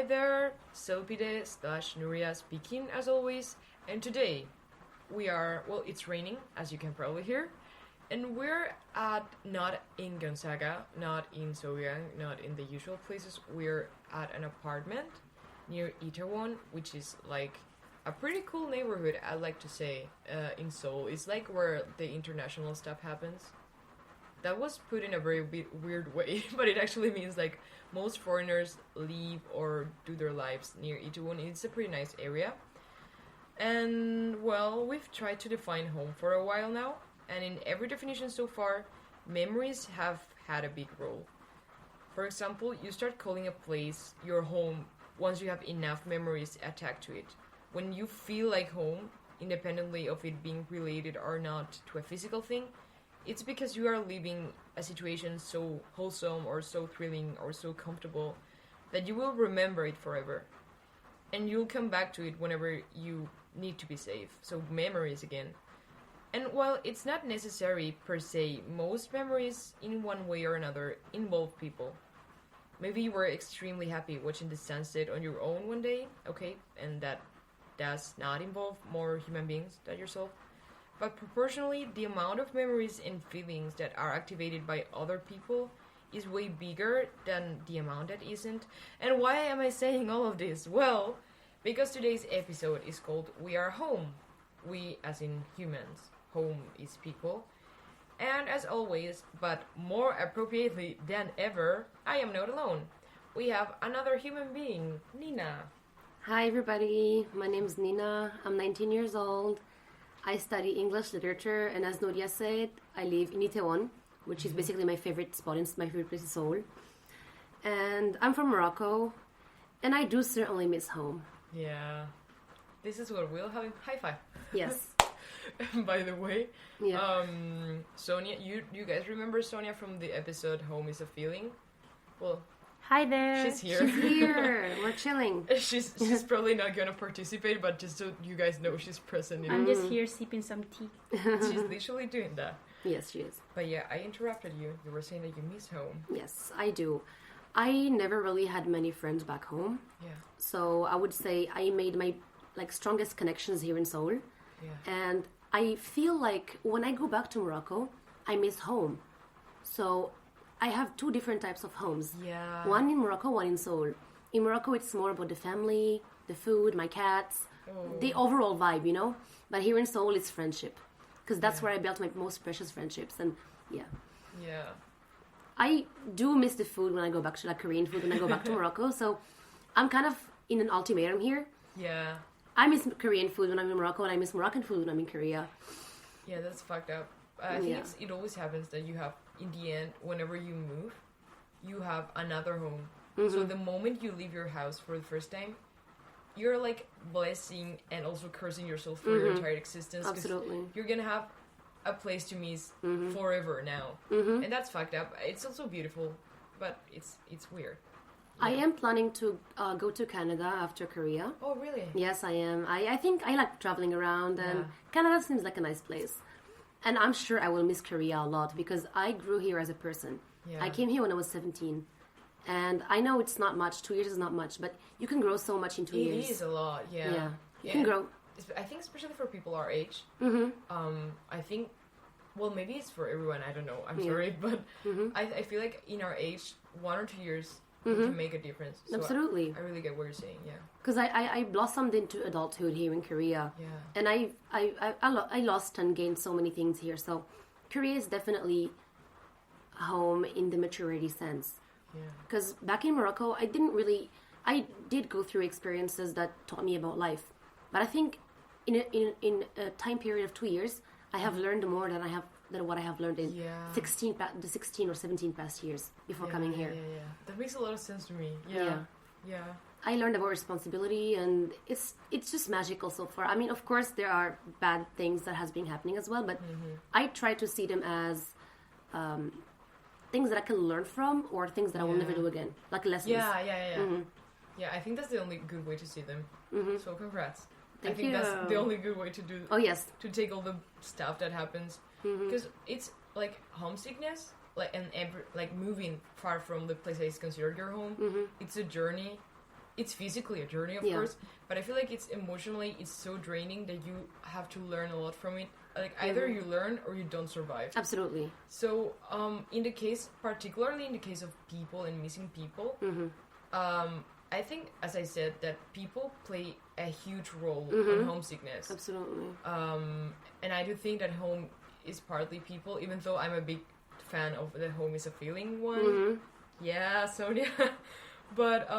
there, Selpide/Nuria speaking as always, and today we are, well, it's raining, as you can probably hear, and we're not in Gonzaga, not in Soyang, not in the usual places, we're at an apartment near Itaewon, which is like a pretty cool neighborhood, I'd like to say, in Seoul. It's like where the international stuff happens. That was put in a very weird way, but it actually means like most foreigners live or do their lives near Itaewon. It's a pretty nice area. And, well, we've tried to define home for a while now, and in every definition so far, memories have had a big role. For example, you start calling a place your home once you have enough memories attached to it. When you feel like home, independently of it being related or not to a physical thing, it's because you are living a situation so wholesome or so thrilling or so comfortable that you will remember it forever. And you'll come back to it whenever you need to be safe. So memories again. And while it's not necessary per se, most memories in one way or another involve people. Maybe you were extremely happy watching the sunset on your own one day, okay, and that does not involve more human beings than yourself. But proportionally, the amount of memories and feelings that are activated by other people is way bigger than the amount that isn't. And why am I saying all of this? Well, because today's episode is called We Are Home. We as in humans. Home is people. And as always, but more appropriately than ever, I am not alone. We have another human being, Nina. Hi everybody, my name is Nina. I'm 19 years old. I study English literature, and as Nuria said, I live in Itaewon, which is basically my favorite spot, my favorite place in Seoul. And I'm from Morocco, and I do certainly miss home. Yeah. This is what we'll have. High five. Yes. By the way, yeah. Sonia, you guys remember Sonia from the episode Home is a Feeling? Well, hi there. She's here. She's here. We're chilling. She's probably not gonna participate, but just so you guys know, she's present. I'm just here sipping some tea. She's literally doing that. Yes, she is. But yeah, I interrupted you. You were saying that you miss home. Yes, I do. I never really had many friends back home. Yeah. So I would say I made my strongest connections here in Seoul. Yeah. And I feel like when I go back to Morocco, I miss home. So I have two different types of homes. Yeah. One in Morocco, one in Seoul. In Morocco, it's more about the family, the food, my cats, the overall vibe, you know? But here in Seoul, it's friendship. Because that's where I built my most precious friendships. And yeah. Yeah. I do miss the food when I go back to, Korean food when I go back to Morocco. So I'm kind of in an ultimatum here. Yeah. I miss Korean food when I'm in Morocco, and I miss Moroccan food when I'm in Korea. Yeah, that's fucked up. I think it always happens that you have, in the end, whenever you move, you have another home. Mm-hmm. So the moment you leave your house for the first time, you're like blessing and also cursing yourself for your entire existence. Absolutely. You're gonna have a place to miss forever now. And that's fucked up. It's also beautiful, but it's weird. I am planning to go to Canada after Korea. Oh, really? Yes, I am. I think I like traveling around, and Canada seems like a nice place. And I'm sure I will miss Korea a lot because I grew here as a person. Yeah. I came here when I was 17. And I know it's not much. 2 years is not much, but you can grow so much in 2 years. It is a lot, yeah. Yeah. You can grow. I think especially for people our age. I think, well, maybe it's for everyone. I don't know. I'm sorry. But I feel like in our age, 1 or 2 years can make a difference. So absolutely. I really get what you're saying, yeah. Because I blossomed into adulthood here in Korea. Yeah. And I lost and gained so many things here. So Korea is definitely home in the maturity sense. Because back in Morocco, I did go through experiences that taught me about life. But I think in a time period of 2 years, I have learned more than what I have learned in the 16 or 17 past years before coming here. Yeah. That makes a lot of sense to me. Yeah. I learned about responsibility, and it's just magical so far. I mean, of course, there are bad things that has been happening as well, but I try to see them as things that I can learn from, or things that I will never do again, like lessons. Yeah. Yeah, I think that's the only good way to see them. So congrats. Thank I think you. That's the only good way to do. Oh yes. To take all the stuff that happens, because it's like homesickness, like moving far from the place that is considered your home. It's a journey, it's physically a journey, of course, but I feel like it's emotionally, it's so draining that you have to learn a lot from it. Like, either you learn or you don't survive. Absolutely. So, particularly in the case of people and missing people, I think, as I said, that people play a huge role in homesickness. Absolutely. And I do think that home is partly people, even though I'm a big fan of the home is a feeling one. Yeah, Sonia. But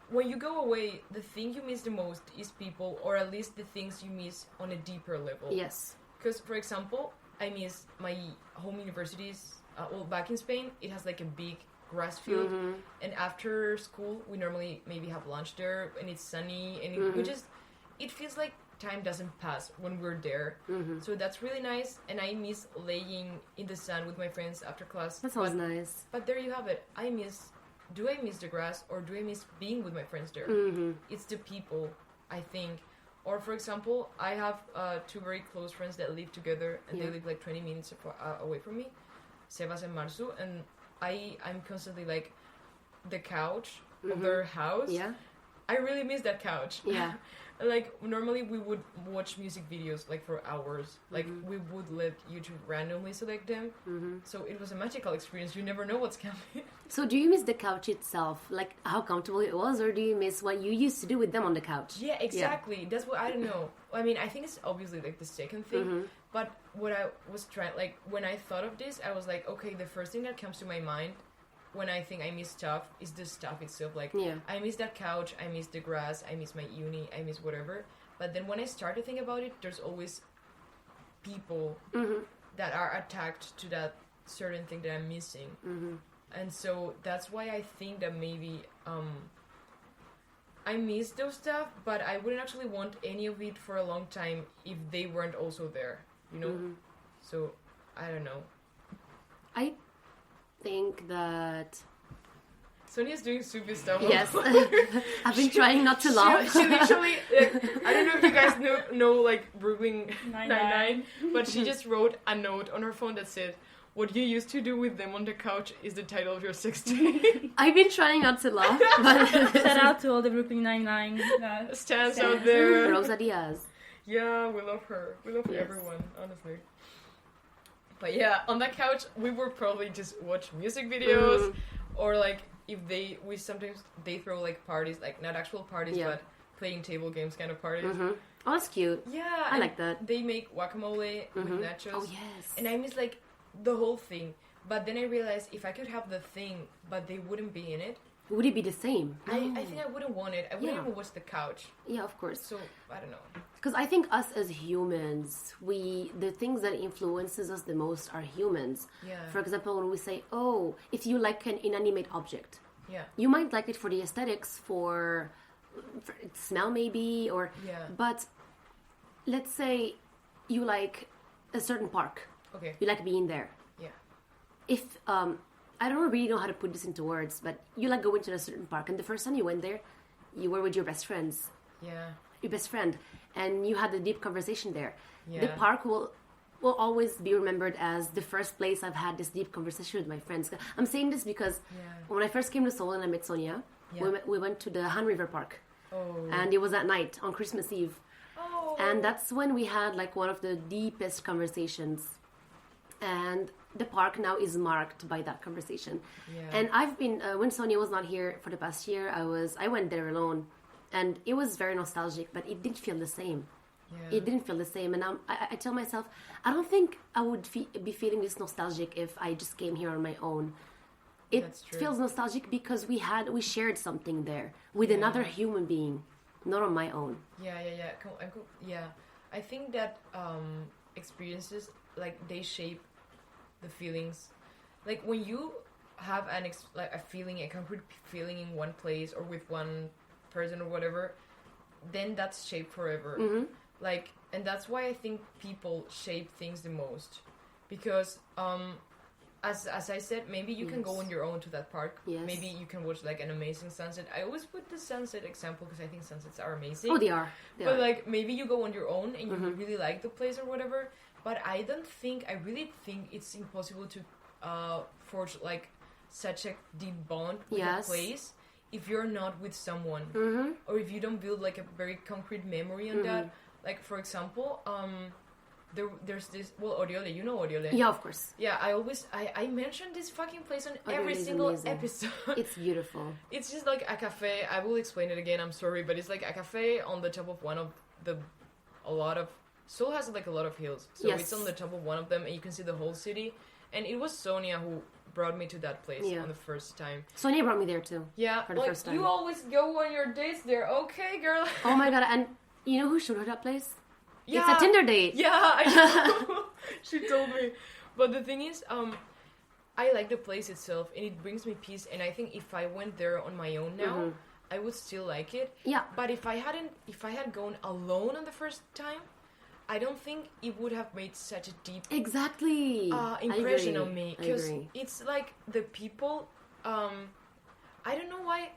when you go away, the thing you miss the most is people, or at least the things you miss on a deeper level. Yes. Because, for example, I miss my home universities. Back in Spain, it has like a big grass field, and after school we normally maybe have lunch there, and it's sunny, and it feels like time doesn't pass when we're there. So that's really nice, and I miss laying in the sun with my friends after class. That sounds nice. But there you have it. Do I miss the grass, or do I miss being with my friends there? It's the people, I think. Or, for example, I have 2 very close friends that live together, and they live like 20 minutes away from me, Sebas and Marsu, and I'm constantly like the couch of their house. Yeah. I really miss that couch. Yeah. Like, normally we would watch music videos like for hours. Like, we would let YouTube randomly select them. So it was a magical experience. You never know what's coming. So do you miss the couch itself? Like, how comfortable it was? Or do you miss what you used to do with them on the couch? Yeah, exactly. Yeah. That's what, I don't know. I mean, I think it's obviously like the second thing. But what I was trying, like, when I thought of this, I was like, okay, the first thing that comes to my mind when I think I miss stuff is the stuff itself. Like, I miss that couch, I miss the grass, I miss my uni, I miss whatever. But then when I start to think about it, there's always people that are attached to that certain thing that I'm missing. And so that's why I think that maybe I miss those stuff, but I wouldn't actually want any of it for a long time if they weren't also there, you know? So, I don't know. I think that Sonia's doing stupid stuff. Yes. I've been trying not to laugh. She literally, I don't know if you guys know like Brooklyn Nine-Nine, but she just wrote a note on her phone that said, "What you used to do with them on the couch is the title of your sex tape." I've been trying not to laugh. But shout out to all the Brooklyn Nine-Nine stands out there. Rosa Diaz. Yeah, we love her. We love everyone, honestly. But yeah, on that couch, we would probably just watch music videos, or like if sometimes they throw like parties, like not actual parties, but playing table games kind of parties. Oh, that's cute. Yeah, I like that. They make guacamole with nachos. Oh yes. And I miss like the whole thing. But then I realized if I could have the thing, but they wouldn't be in it, would it be the same? I think I wouldn't want it. I wouldn't even watch the couch. Yeah, of course. So, I don't know. Because I think us as humans, the things that influences us the most are humans. Yeah. For example, when we say, oh, if you like an inanimate object, you might like it for the aesthetics, for smell maybe, or... Yeah. But let's say you like a certain park. Okay. You like being there. Yeah. If... I don't really know how to put this into words, but you like going to a certain park, and the first time you went there, you were with your best friends. Yeah. Your best friend, and you had a deep conversation there. Yeah. The park will always be remembered as the first place I've had this deep conversation with my friends. I'm saying this because when I first came to Seoul and I met Sonia, we went to the Han River Park. Oh. And it was at night, on Christmas Eve. Oh. And that's when we had like one of the deepest conversations. And the park now is marked by that conversation. Yeah. And I've been, when Sonia was not here for the past year, I went there alone. And it was very nostalgic, but it didn't feel the same. Yeah. It didn't feel the same. And I tell myself, I don't think I would be feeling this nostalgic if I just came here on my own. It feels nostalgic because we shared something there with another human being, not on my own. Yeah. I think that experiences, like, they shape the feelings. Like, when you have a feeling, a concrete feeling in one place or with one person or whatever, then that's shaped forever. Like, and that's why I think people shape things the most, because as I said, maybe you can go on your own to that park. Maybe you can watch like an amazing sunset. I always put the sunset example because I think sunsets are amazing. Oh, they are. But like, maybe you go on your own and you really like the place or whatever, but I really think it's impossible to forge like such a deep bond with a place if you're not with someone, or if you don't build like a very concrete memory on that. Like for example, there's this Oriole. You know Oriole? Yeah, of course. Yeah, I mentioned this fucking place on Oriole every is single amazing. episode. It's beautiful. It's just like a cafe. I will explain it again. I'm sorry, but it's like a cafe on the top of one of Seoul has like a lot of hills, so Yes. it's on the top of one of them, and you can see the whole city. And it was Sonia who brought me to that place on the first time. Sonia brought me there too. Yeah, for the like, first time. you always go on your dates there. Okay, girl. Oh my god! And you know who showed her that place? Yeah. It's a Tinder date. Yeah, I know. She told me. But the thing is, I like the place itself, and it brings me peace. And I think if I went there on my own now, I would still like it. Yeah. But if I had gone alone on the first time, I don't think it would have made such a deep impression on me. Because it's like the people. I don't know why.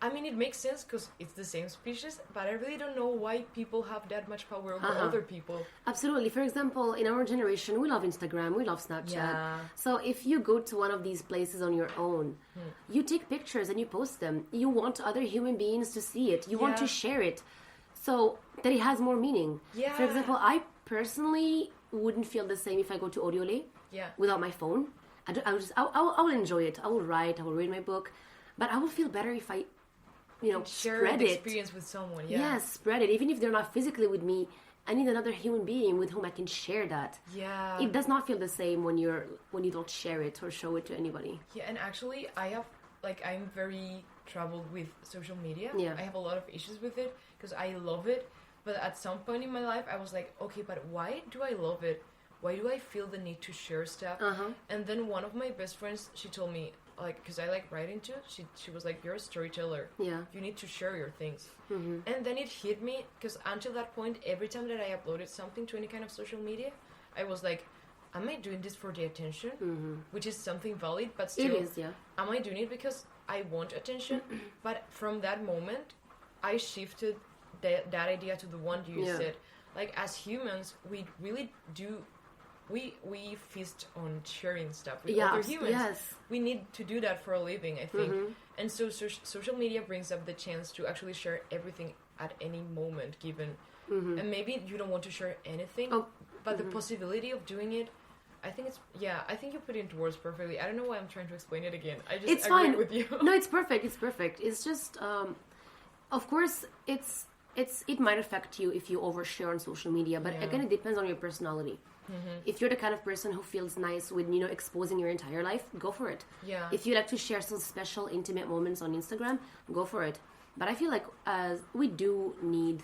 I mean, it makes sense because it's the same species, but I really don't know why people have that much power over other people. Absolutely. For example, in our generation, we love Instagram, we love Snapchat. Yeah. So if you go to one of these places on your own, you take pictures and you post them. You want other human beings to see it. You want to share it so that it has more meaning. Yeah. For example, I personally wouldn't feel the same if I go to Oriole without my phone. I will enjoy it. I will write, I will read my book, but I will feel better if I share spread the it. experience with someone. Yeah. Yes, spread it. Even if they're not physically with me, I need another human being with whom I can share that. Yeah. It does not feel the same when you don't share it or show it to anybody. Yeah, and actually, I'm very troubled with social media. Yeah. I have a lot of issues with it because I love it, but at some point in my life, I was like, okay, but why do I love it? Why do I feel the need to share stuff? And then one of my best friends, she told me, like, because I like writing too, she was like, you're a storyteller. Yeah. You need to share your things. And then it hit me, because until that point, every time that I uploaded something to any kind of social media, I was like, am I doing this for the attention? Which is something valid, but still, It is, yeah. am I doing it because I want attention? But from that moment, I shifted that idea to the one you said. Like, as humans, we really do... We feast on sharing stuff with other humans. Yes. We need to do that for a living, I think. And so social media brings up the chance to actually share everything at any moment given. And maybe you don't want to share anything, but the possibility of doing it, I think I think you put it into words perfectly. I don't know why I'm trying to explain it again. I just agree with you. No, it's perfect. It's perfect. It's just, of course, it might affect you if you overshare on social media, but again, it depends on your personality. If you're the kind of person who feels nice with, exposing your entire life, go for it. Yeah. If you like to share some special, intimate moments on Instagram, go for it. But I feel like we do need,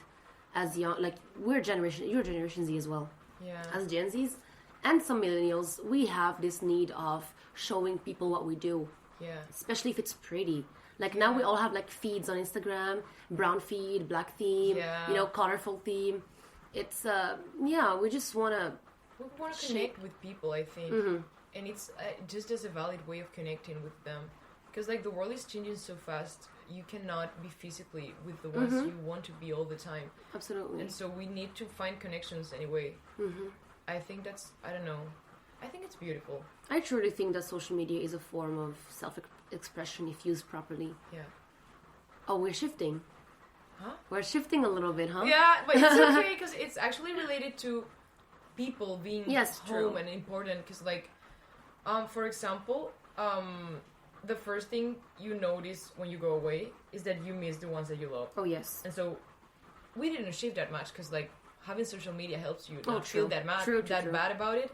as young, like, you're Generation Z as well. Yeah. As Gen Zs and some millennials, we have this need of showing people what we do. Yeah. Especially if it's pretty. Like, now we all have, like, feeds on Instagram, brown feed, black theme, colorful theme. It's, we just want to... We want to connect with people, I think. And it's just as a valid way of connecting with them. Because, like, the world is changing so fast, you cannot be physically with the ones you want to be all the time. Absolutely. And so we need to find connections anyway. I think I don't know. I think it's beautiful. I truly think that social media is a form of self-expression if used properly. Yeah. Oh, we're shifting. Huh? We're shifting a little bit, huh? Yeah, but it's okay because it's actually related to people being home true. And important. Because, like, for example, the first thing you notice when you go away is that you miss the ones that you love. Oh, yes. And so we didn't shift that much because, like, having social media helps you not feel that bad about it.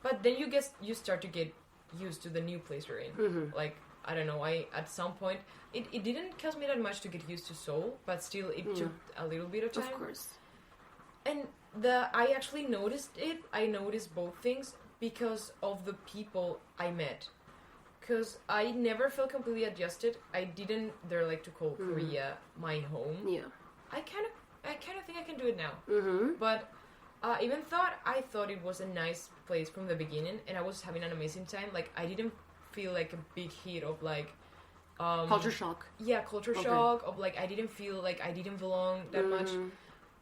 But then you start to get used to the new place you're in. Like, I don't know, at some point, it didn't cost me that much to get used to Seoul, but still it took a little bit of time. Of course. And I actually noticed it. I noticed both things because of the people I met. Because I never felt completely adjusted. I didn't dare like to call Korea my home. Yeah. I kind of think I can do it now. But I thought it was a nice place from the beginning, and I was having an amazing time. Like, I didn't feel like a big hit of, like, culture shock. Yeah, culture shock of, like, I didn't feel like I didn't belong that much.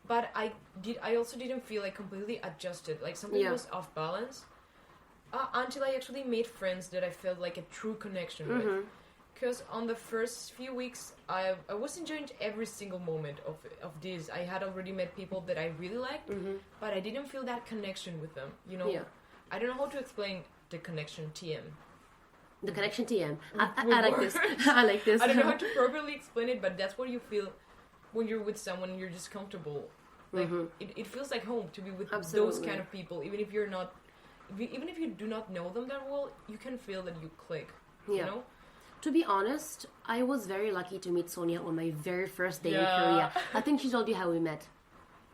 But I also didn't feel like completely adjusted. Like, something was off balance. Until I actually made friends that I felt like a true connection with. because on the first few weeks, I was enjoying every single moment of this. I had already met people that I really liked, but I didn't feel that connection with them. You know, I don't know how to explain the connection TM. The connection TM. I like this. I like this. I don't know how to properly explain it, but that's what you feel when you're with someone and you're just comfortable. Like it feels like home to be with those kind of people, even if you're not. Even if you do not know them that well, you can feel that you click, you know? To be honest, I was very lucky to meet Sonia on my very first day in Korea. I think she told you how we met.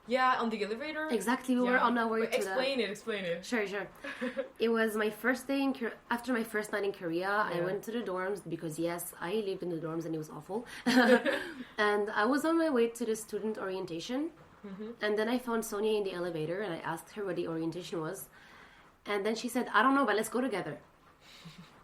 Yeah, on the elevator? Exactly, we were on our way to Explain it. Sure. It was my first day after my first night in Korea. I went to the dorms because, yes, I lived in the dorms and it was awful. And I was on my way to the student orientation. And then I found Sonia in the elevator and I asked her what the orientation was. And then she said, I don't know, but let's go together.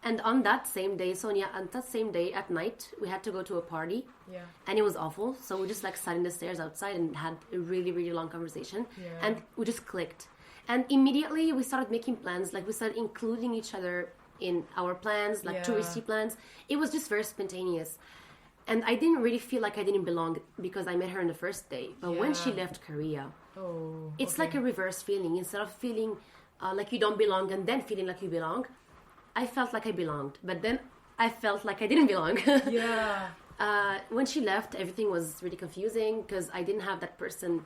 And on that same day, Sonia, on that same day at night, we had to go to a party. Yeah. And it was awful. So we just like sat in the stairs outside and had a really, really long conversation. Yeah. And we just clicked. And immediately we started making plans. Like we started including each other in our plans, like touristy plans. It was just very spontaneous. And I didn't really feel like I didn't belong because I met her on the first day. But when she left Korea, it's like a reverse feeling. Instead of feeling like you don't belong and then feeling like you belong, I felt like I belonged, but then I felt like I didn't belong. When she left, everything was really confusing because I didn't have that person,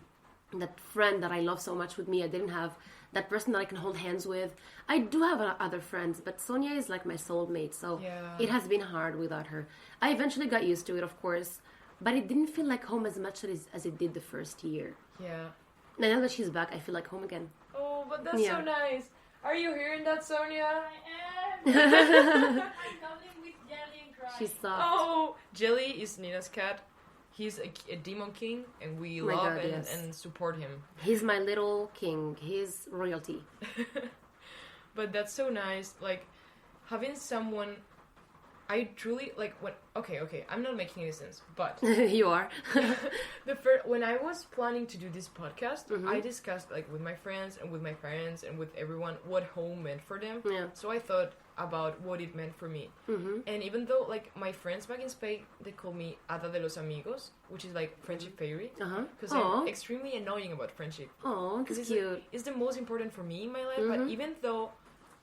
that friend that I love so much with me. I didn't have that person that I can hold hands with. I do have other friends, but Sonia is like my soulmate, so it has been hard without her. I eventually got used to it, of course, but it didn't feel like home as much as it did the first year. Yeah. Now that she's back, I feel like home again. Oh, but that's so nice. Are you hearing that, Sonia? I am. I'm coming with Jelly and crying. She's soft. Oh, Jelly is Nina's cat. He's a demon king, and we love and support him. He's my little king. He's royalty. But that's so nice. Like, having someone... I truly, like, when... Okay, I'm not making any sense, but... You are. When I was planning to do this podcast, I discussed, like, with my friends and with my parents and with everyone what home meant for them. Yeah. So I thought about what it meant for me. And even though, like, my friends back in Spain, they call me Hada de los Amigos, which is, like, friendship fairy. Because I'm extremely annoying about friendship. Oh, that's cute. Like, it's the most important for me in my life, but even though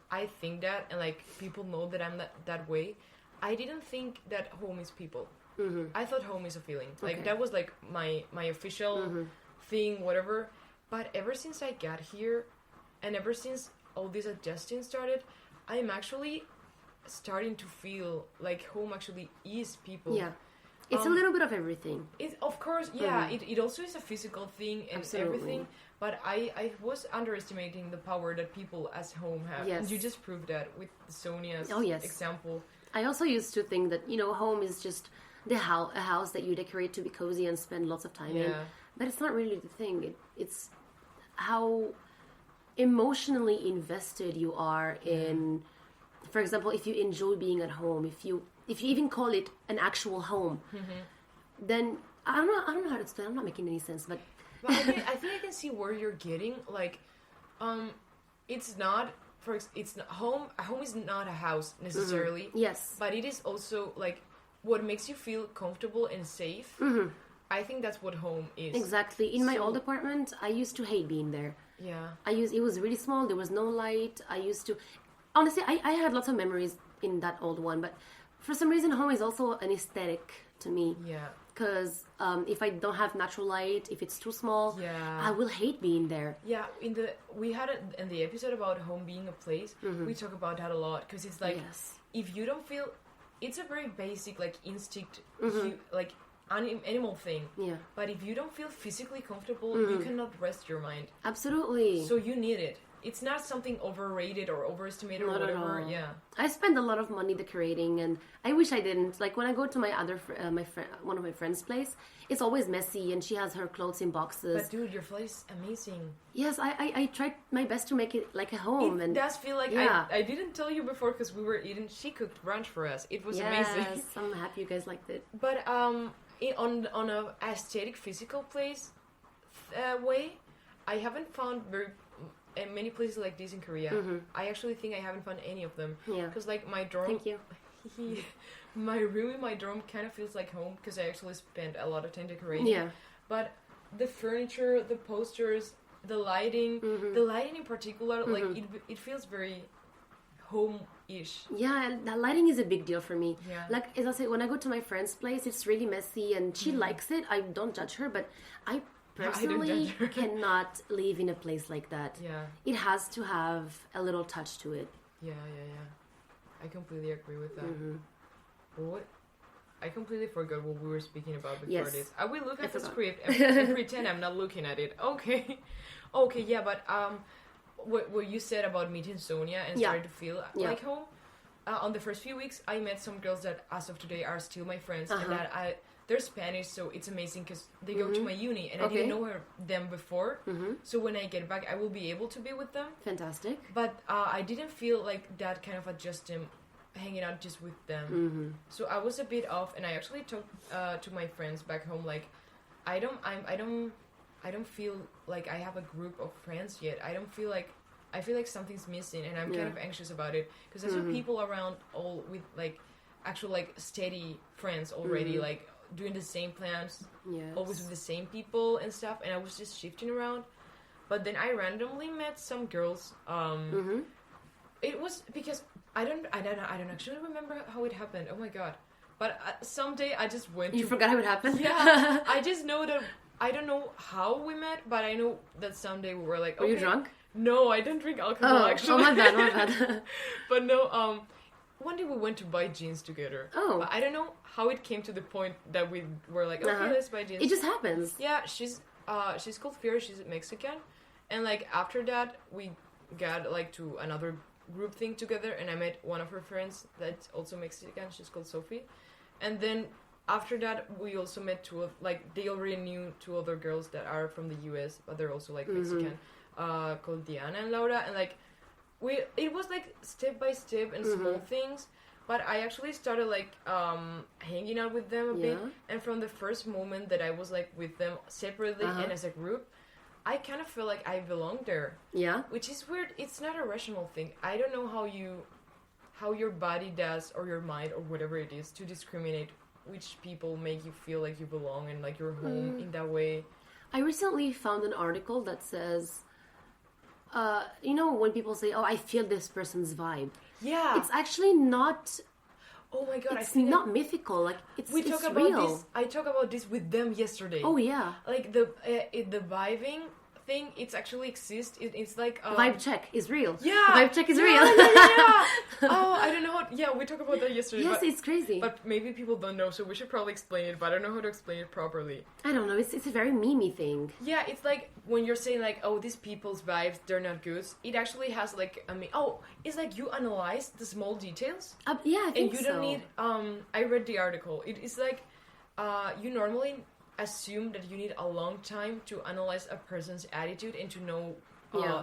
I think that, and, like, people know that I'm that way... I didn't think that home is people. I thought home is a feeling. Like, that was, like, my official thing, whatever. But ever since I got here, and ever since all this adjusting started, I am actually starting to feel like home actually is people. Yeah. It's a little bit of everything. Of course, yeah. It also is a physical thing and everything. But I was underestimating the power that people as home have. Yes. And you just proved that with Sonia's example. I also used to think that, you know, home is just a house that you decorate to be cozy and spend lots of time in. But it's not really the thing. It's how emotionally invested you are in, for example, if you enjoy being at home, if you even call it an actual home, then I don't know how to explain. I'm not making any sense, but I think I can see where you're getting. Like, it's not. It's not home. A home is not a house necessarily. Yes, but it is also like what makes you feel comfortable and safe. I think that's what home is. Exactly. In my old apartment, I used to hate being there. Yeah. It was really small. There was no light. Honestly, I had lots of memories in that old one, but for some reason, home is also an aesthetic to me. Yeah. Because if I don't have natural light, if it's too small, I will hate being there. Yeah, we had it in the episode about home being a place. We talk about that a lot because it's like if you don't feel, it's a very basic like instinct, like animal thing. Yeah. But if you don't feel physically comfortable, you cannot rest your mind. Absolutely. So you need it. It's not something overrated or overestimated or whatever. Yeah. I spend a lot of money decorating, and I wish I didn't. Like when I go to my one of my friend's place, it's always messy, and she has her clothes in boxes. But dude, your place is amazing. Yes, I tried my best to make it like a home. It does feel like I didn't tell you before because we were eating. She cooked brunch for us. It was amazing. Yes, I'm happy you guys liked it. But on a aesthetic physical place way, I haven't found many places like this in Korea. I actually think I haven't found any of them. Yeah. Because like my dorm... Thank you. my room in my dorm kind of feels like home because I actually spent a lot of time decorating. Yeah. But the furniture, the posters, the lighting in particular, like it feels very home-ish. Yeah, and that lighting is a big deal for me. Yeah. Like, as I say, when I go to my friend's place, it's really messy, and she likes it. I don't judge her, but I personally judge her. cannot live in a place like that. Yeah. It has to have a little touch to it. Yeah. I completely agree with that. What? I completely forgot what we were speaking about before this. I will look at the script and pretend I'm not looking at it. Okay, yeah, but what you said about meeting Sonia and starting to feel like home. On the first few weeks, I met some girls that, as of today, are still my friends, and that they're Spanish, so it's amazing because they go to my uni, and I didn't know them before. So when I get back, I will be able to be with them. Fantastic. But I didn't feel like that kind of adjusting, hanging out just with them. So I was a bit off, and I actually talked to my friends back home. Like, I don't feel like I have a group of friends yet. I feel like something's missing, and I'm kind of anxious about it because there's some people around all with like actual like steady friends already, like doing the same plans, always with the same people and stuff. And I was just shifting around, but then I randomly met some girls. It was because I don't actually remember how it happened. Oh my god! But someday I just went. You forgot how it happened? Yeah, I just know that I don't know how we met, but I know that someday we were like. Were you drunk? No, I don't drink alcohol actually. Oh, my bad. But no, one day we went to buy jeans together. Oh. But I don't know how it came to the point that we were like, okay, let's buy jeans. It just happens. Yeah, she's called Fiora, she's Mexican. And like after that, we got like to another group thing together, and I met one of her friends that's also Mexican, she's called Sophie. And then after that, we also met they already knew two other girls that are from the US, but they're also like Mexican. Called Diana and Laura, and like it was like step by step and small things, but I actually started like hanging out with them a bit, and from the first moment that I was like with them separately and as a group, I kind of feel like I belong there. Yeah, which is weird. It's not a rational thing. I don't know how your body does, or your mind, or whatever it is, to discriminate which people make you feel like you belong and like you're home in that way. I recently found an article that says, you know, when people say, "Oh, I feel this person's vibe." Yeah, it's actually not. Oh my god! It's not mythical. Like it's real. This. I talked about this with them yesterday. Oh yeah. Like the vibing thing, it actually exists. It's like vibe check is real. Yeah, vibe check is real. Yeah. Oh, I don't know how. Yeah, we talked about that yesterday. Yes, it's crazy. But maybe people don't know, so we should probably explain it. But I don't know how to explain it properly. I don't know. It's a very memey thing. Yeah, it's like when you're saying like, oh, these people's vibes, they're not good. It actually has like, it's like you analyze the small details. Yeah, I think so. And you don't need. I read the article. It is like, you normally assume that you need a long time to analyze a person's attitude and to know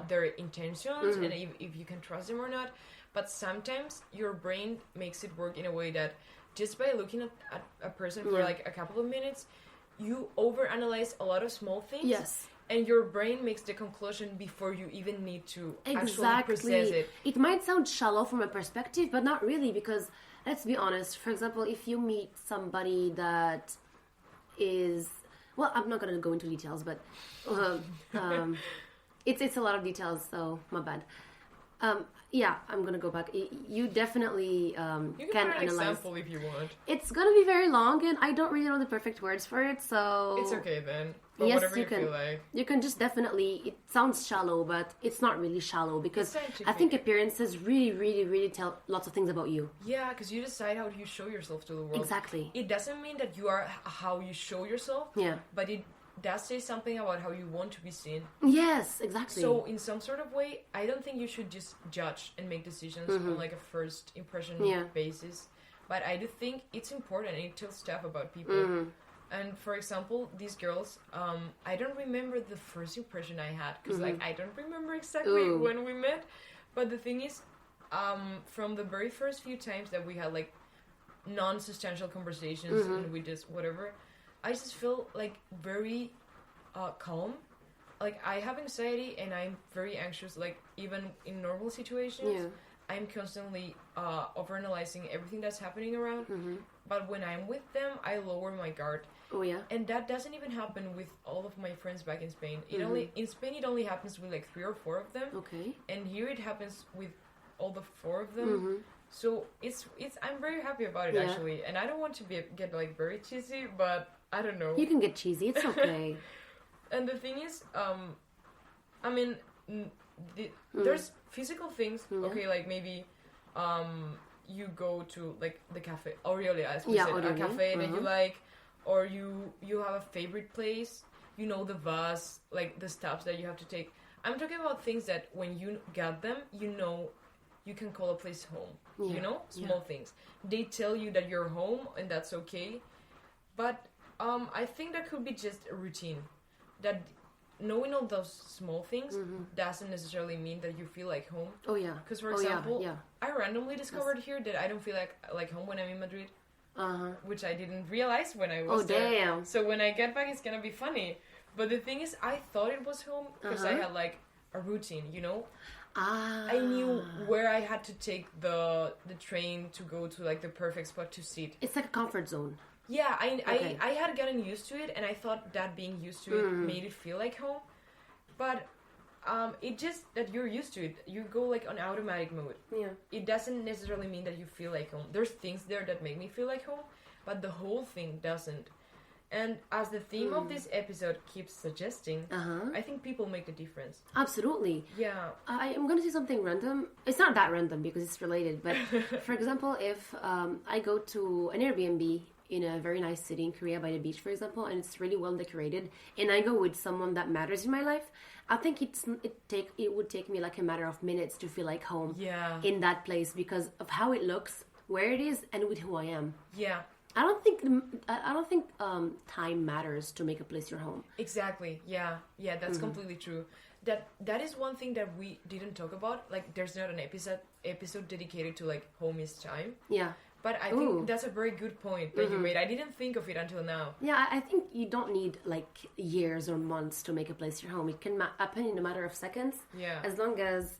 their intentions and if you can trust them or not. But sometimes your brain makes it work in a way that just by looking at a person for like a couple of minutes, you overanalyze a lot of small things. Yes. And your brain makes the conclusion before you even need to actually process it. It might sound shallow from a perspective, but not really, because let's be honest. For example, if you meet somebody that is, well, I'm not going to go into details, but it's a lot of details, so my bad. Yeah, I'm going to go back. You definitely you can analyze. An example if you want. It's going to be very long, and I don't really know the perfect words for it, so... It's okay then. But yes, whatever you can. Feel like. You can just definitely... It sounds shallow, but it's not really shallow, because I think appearances really, really, really tell lots of things about you. Yeah, because you decide how you show yourself to the world. Exactly. It doesn't mean that you are how you show yourself. Yeah. But it does say something about how you want to be seen. Yes, exactly. So in some sort of way, I don't think you should just judge and make decisions on like a first impression basis. But I do think it's important, and it tells stuff about people. And for example, these girls, I don't remember the first impression I had, because like I don't remember exactly when we met. But the thing is, from the very first few times that we had like non-substantial conversations and we just whatever, I just feel like very calm. Like I have anxiety and I'm very anxious, like even in normal situations. I'm constantly overanalyzing everything that's happening around. But when I'm with them, I lower my guard. Oh yeah. And that doesn't even happen with all of my friends back in Spain. In Spain it only happens with like 3 or 4 of them. Okay. And here it happens with all the 4 of them. So it's I'm very happy about it actually. And I don't want to get like very cheesy, but I don't know. You can get cheesy. It's okay. And the thing is, I mean, there's physical things. Okay, like maybe you go to like the cafe Aurelia, as we said, a cafe that you like, or you have a favorite place. You know the bus, like the stops that you have to take. I'm talking about things that when you get them, you know you can call a place home. You know, small things. They tell you that you're home, and that's okay. But I think that could be just a routine. That knowing all those small things doesn't necessarily mean that you feel like home. Oh yeah. Because for example, I randomly discovered here that I don't feel like home when I'm in Madrid. Which I didn't realize when I was there. Damn. So when I get back, it's gonna be funny. But the thing is, I thought it was home because I had like a routine, you know. I knew where I had to take the train to go to like the perfect spot to sit. It's like a comfort zone. Yeah, I had gotten used to it, and I thought that being used to it made it feel like home. But it just that you're used to it. You go like on automatic mode. Yeah. It doesn't necessarily mean that you feel like home. There's things there that make me feel like home, but the whole thing doesn't. And as the theme of this episode keeps suggesting, I think people make a difference. Absolutely. Yeah. I'm going to say something random. It's not that random because it's related. But for example, if I go to an Airbnb in a very nice city in Korea by the beach, for example, and it's really well decorated, and I go with someone that matters in my life, I think it would take me like a matter of minutes to feel like home in that place because of how it looks, where it is, and with who I am. Yeah. I don't think time matters to make a place your home. Exactly. Yeah. Yeah, that's completely true. That is one thing that we didn't talk about. Like, there's not an episode dedicated to like home is time. Yeah. But I think that's a very good point that you made. I didn't think of it until now. Yeah, I think you don't need like years or months to make a place your home. It can happen in a matter of seconds. Yeah. As long as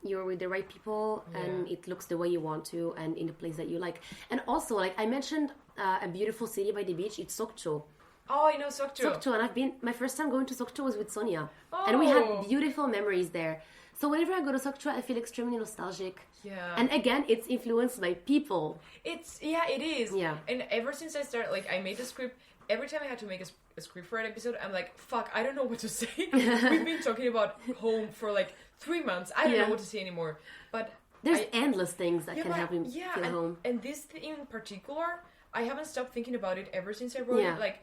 you're with the right people and it looks the way you want to and in the place that you like. And also, like I mentioned, a beautiful city by the beach, it's Sokcho. Oh, I know Sokcho. Sokcho, and my first time going to Sokcho was with Sonia. Oh. And we had beautiful memories there. So whenever I go to Sokcho, I feel extremely nostalgic. Yeah. And again, it's influenced by people. It is. Yeah. And ever since I started, like, I made the script, every time I had to make a script for an episode, I'm like, fuck, I don't know what to say. We've been talking about home for like 3 months. I don't know what to say anymore. But there's endless things that can help me feel home. And this in particular, I haven't stopped thinking about it ever since I wrote it. Like,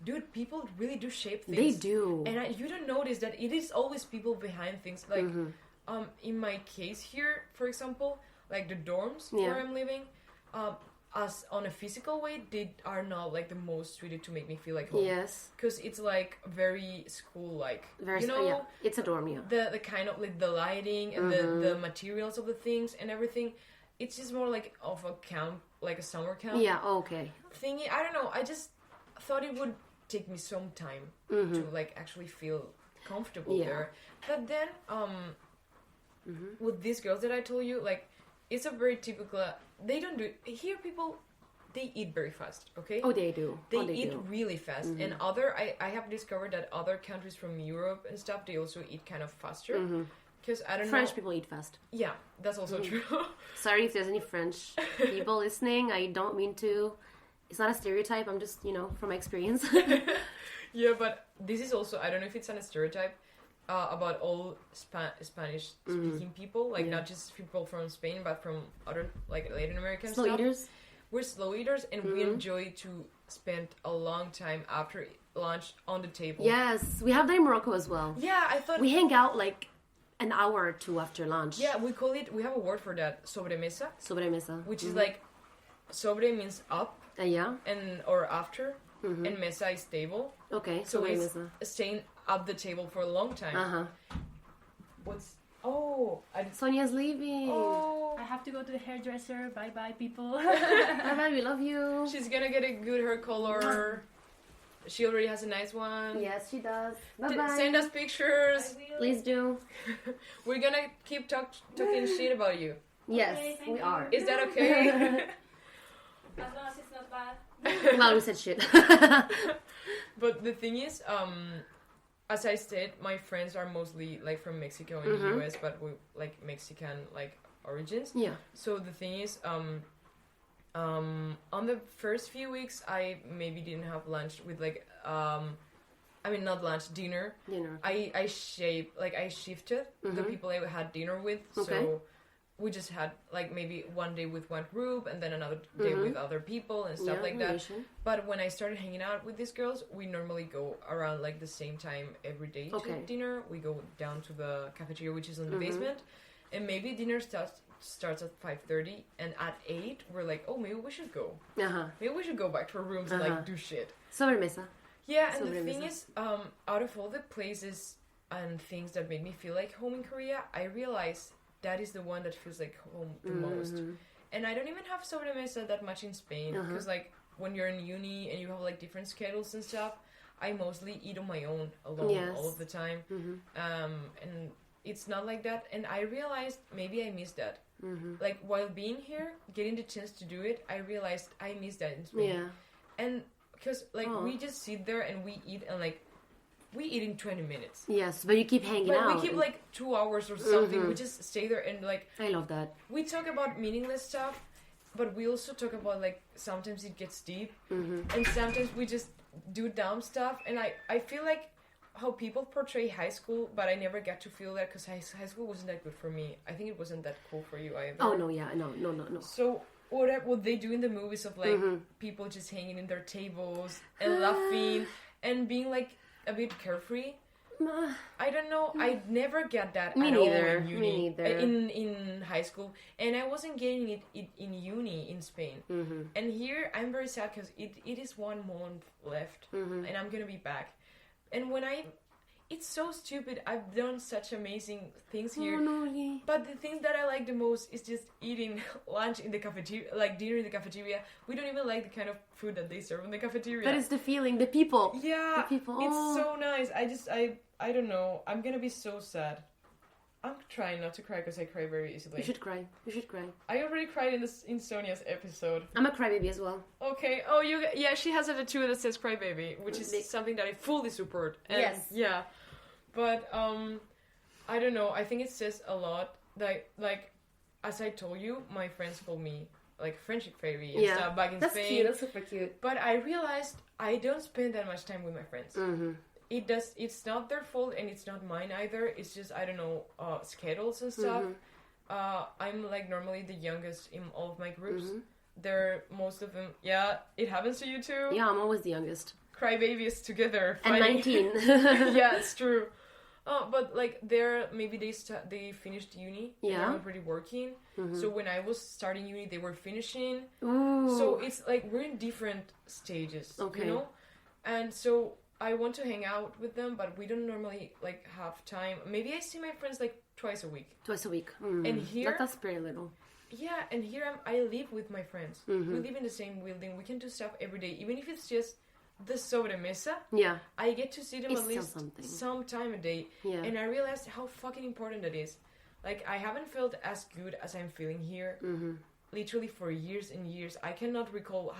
dude, people really do shape things. They do. And you don't notice that it is always people behind things. Like, in my case here, for example, like the dorms where I'm living, as on a physical way, they are not like the most suited to make me feel like home. Yes. Because it's like very school-like. Very, you know, it's a dorm, The kind of like the lighting and the materials of the things and everything. It's just more like of a camp, like a summer camp. Yeah, okay. Thingy. I don't know. I just thought it would take me some time to like actually feel comfortable there. But then, with these girls that I told you, like, it's a very typical. They don't do here. People, they eat very fast. Okay. Oh, they do. They eat really fast. And I have discovered that other countries from Europe and stuff, they also eat kind of faster. Because I don't know. French people eat fast. Yeah, that's also true. Sorry if there's any French people listening. I don't mean to. It's not a stereotype. I'm just, from my experience. Yeah, but this is also, I don't know if it's a stereotype about all Spanish-speaking people. Like, not just people from Spain, but from other, like, Latin American slow stuff. Eaters. We're slow eaters, and we enjoy to spend a long time after lunch on the table. Yes, we have that in Morocco as well. Yeah, I thought... We hang out, like, an hour or two after lunch. Yeah, we have a word for that, sobremesa. Sobremesa. Which is like, sobre means up. Yeah. Or after. And mesa is table. Okay, so it's mesa. staying at the table for a long time. Sonia's leaving. Oh, I have to go to the hairdresser. Bye bye, people. Bye bye, we love you. She's gonna get a good hair color. She already has a nice one. Yes, she does. Bye bye. Send us pictures. Please do. We're gonna keep talking shit about you. Yes, Okay, thank we you. are. Is that okay? As long as it's not bad. Well, we said shit. But the thing is, as I said, my friends are mostly like from Mexico and the US, but we like Mexican like origins. Yeah. So the thing is, on the first few weeks, I maybe didn't have lunch with like, I mean not lunch, dinner. I shifted the people I had dinner with. Okay. So we just had like maybe one day with one group and then another day with other people and stuff like that. But when I started hanging out with these girls, we normally go around like the same time every day to dinner. We go down to the cafeteria, which is in the basement, and maybe dinner starts at 5:30, and at 8 we're like, oh, maybe we should go. Maybe we should go back to our rooms and like do shit. Sobremesa. Yeah, and the thing is, out of all the places and things that made me feel like home in Korea, I realized that is the one that feels like home the most. And I don't even have sobremesa that much in Spain, because like when you're in uni and you have like different schedules and stuff, I mostly eat on my own alone all of the time. And it's not like that, and I realized maybe I missed that. Like while being here, getting the chance to do it, I realized I missed that in Spain. And because like we just sit there and we eat, and like we eat in 20 minutes. Yes, but you keep hanging out. We keep like 2 hours or something. We just stay there and like... I love that. We talk about meaningless stuff, but we also talk about like sometimes it gets deep, and sometimes we just do dumb stuff. And I feel like how people portray high school, but I never got to feel that because high school wasn't that good for me. I think it wasn't that cool for you either. Oh, no, no. So what they do in the movies of like people just hanging in their tables and laughing and being like a bit carefree. I don't know. I never get that at all in uni. Me neither. In high school, and I wasn't getting it in uni in Spain. And here I'm very sad because it is 1 month left, and I'm gonna be back. And it's so stupid. I've done such amazing things here. But the thing that I like the most is just eating lunch in the cafeteria, like dinner in the cafeteria. We don't even like the kind of food that they serve in the cafeteria. But it's the feeling, the people. Yeah, the people. It's so nice. I don't know. I'm gonna be so sad. I'm trying not to cry because I cry very easily. You should cry. I already cried in Sonia's episode. I'm a crybaby as well. Okay. Oh, yeah. She has a tattoo that says "crybaby," which is something that I fully support. And yes. Yeah. But I don't know. I think it says a lot. Like as I told you, my friends call me like friendship fairy and stuff back in Spain. That's cute. That's super cute. But I realized I don't spend that much time with my friends. It's not their fault and it's not mine either. It's just, I don't know, schedules and stuff. I'm like normally the youngest in all of my groups. They're most of them, it happens to you too. Yeah, I'm always the youngest. Crybabies together. And 19. Yeah, it's true. But like they finished uni. Yeah. And they're already working. So when I was starting uni, they were finishing. Ooh. So it's like we're in different stages. Okay. You know? And so I want to hang out with them, but we don't normally like have time. Maybe I see my friends like twice a week. And here that's very little. Yeah, and here I live with my friends. We live in the same building. We can do stuff every day, even if it's just the sobremesa. Yeah, I get to see them it's at least some time a day. Yeah. And I realized how fucking important that is. Like I haven't felt as good as I'm feeling here. Literally for years and years. I cannot recall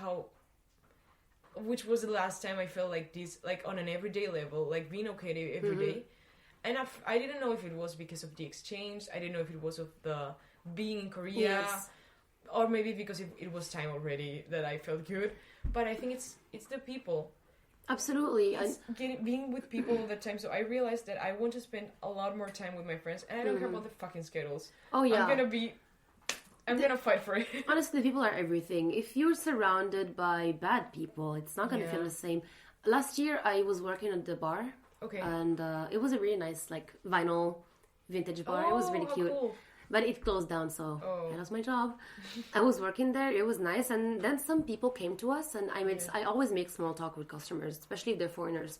which was the last time I felt like this, like on an everyday level, like being okay every day. And I didn't know if it was because of the exchange. I didn't know if it was of the being in Korea, or maybe because it was time already that I felt good. But I think it's the people. Absolutely. It's being with people all the time. So I realized that I want to spend a lot more time with my friends, and I don't care about the fucking schedules. Oh yeah. I'm gonna fight for it. Honestly, the people are everything. If you're surrounded by bad people, it's not gonna feel the same. Last year, I was working at the bar. Okay. And it was a really nice, like, vinyl vintage bar. It was really cute. Cool. But it closed down, so I lost my job. I was working there. It was nice. And then some people came to us, and I always make small talk with customers, especially if they're foreigners.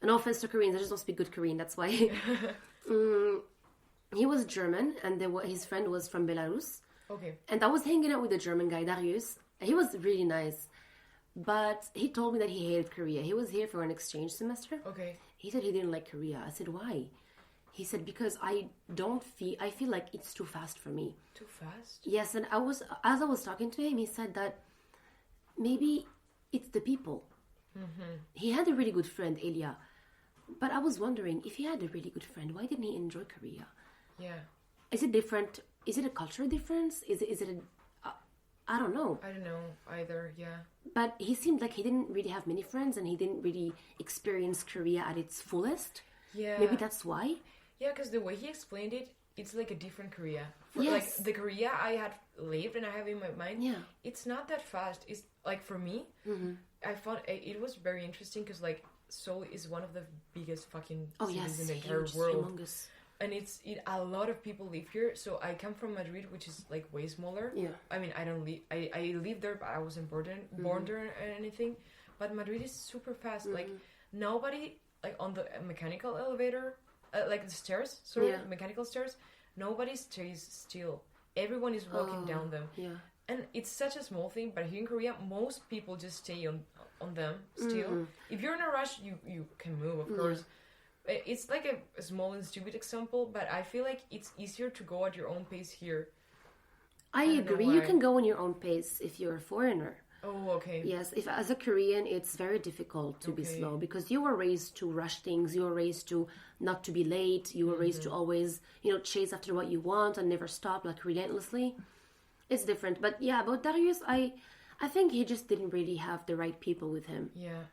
No offense to Koreans, I just don't speak good Korean. That's why. He was German, and his friend was from Belarus. Okay. And I was hanging out with the German guy, Darius. He was really nice. But he told me that he hated Korea. He was here for an exchange semester. Okay. He said he didn't like Korea. I said, why? He said, because I feel like it's too fast for me. Too fast? Yes, and as I was talking to him, he said that maybe it's the people. He had a really good friend, Elia. But I was wondering, if he had a really good friend, why didn't he enjoy Korea? Yeah. Is it different? Is it a cultural difference? Is it I don't know. I don't know either, yeah. But he seemed like he didn't really have many friends and he didn't really experience Korea at its fullest. Yeah. Maybe that's why. Yeah, because the way he explained it, it's like a different Korea. Yes. Like the Korea I had lived and I have in my mind, it's not that fast. It's like for me, I found it was very interesting because like Seoul is one of the biggest fucking cities in the entire world. Humongous. And a lot of people live here. So I come from Madrid, which is like way smaller. Yeah. I mean, I lived there, but I wasn't born there or anything. But Madrid is super fast. Like nobody, like on the mechanical elevator, like the stairs, mechanical stairs, nobody stays still. Everyone is walking down them. Yeah. And it's such a small thing, but here in Korea, most people just stay on them still. If you're in a rush, you can move, of course. It's like a small and stupid example, but I feel like it's easier to go at your own pace here. I agree. You can go on your own pace if you're a foreigner. Oh, okay. Yes, if as a Korean, it's very difficult to be slow because you were raised to rush things. You were raised to not to be late. You were raised to always, chase after what you want and never stop, like relentlessly. It's different. But yeah, about Darius, I think he just didn't really have the right people with him. Yeah.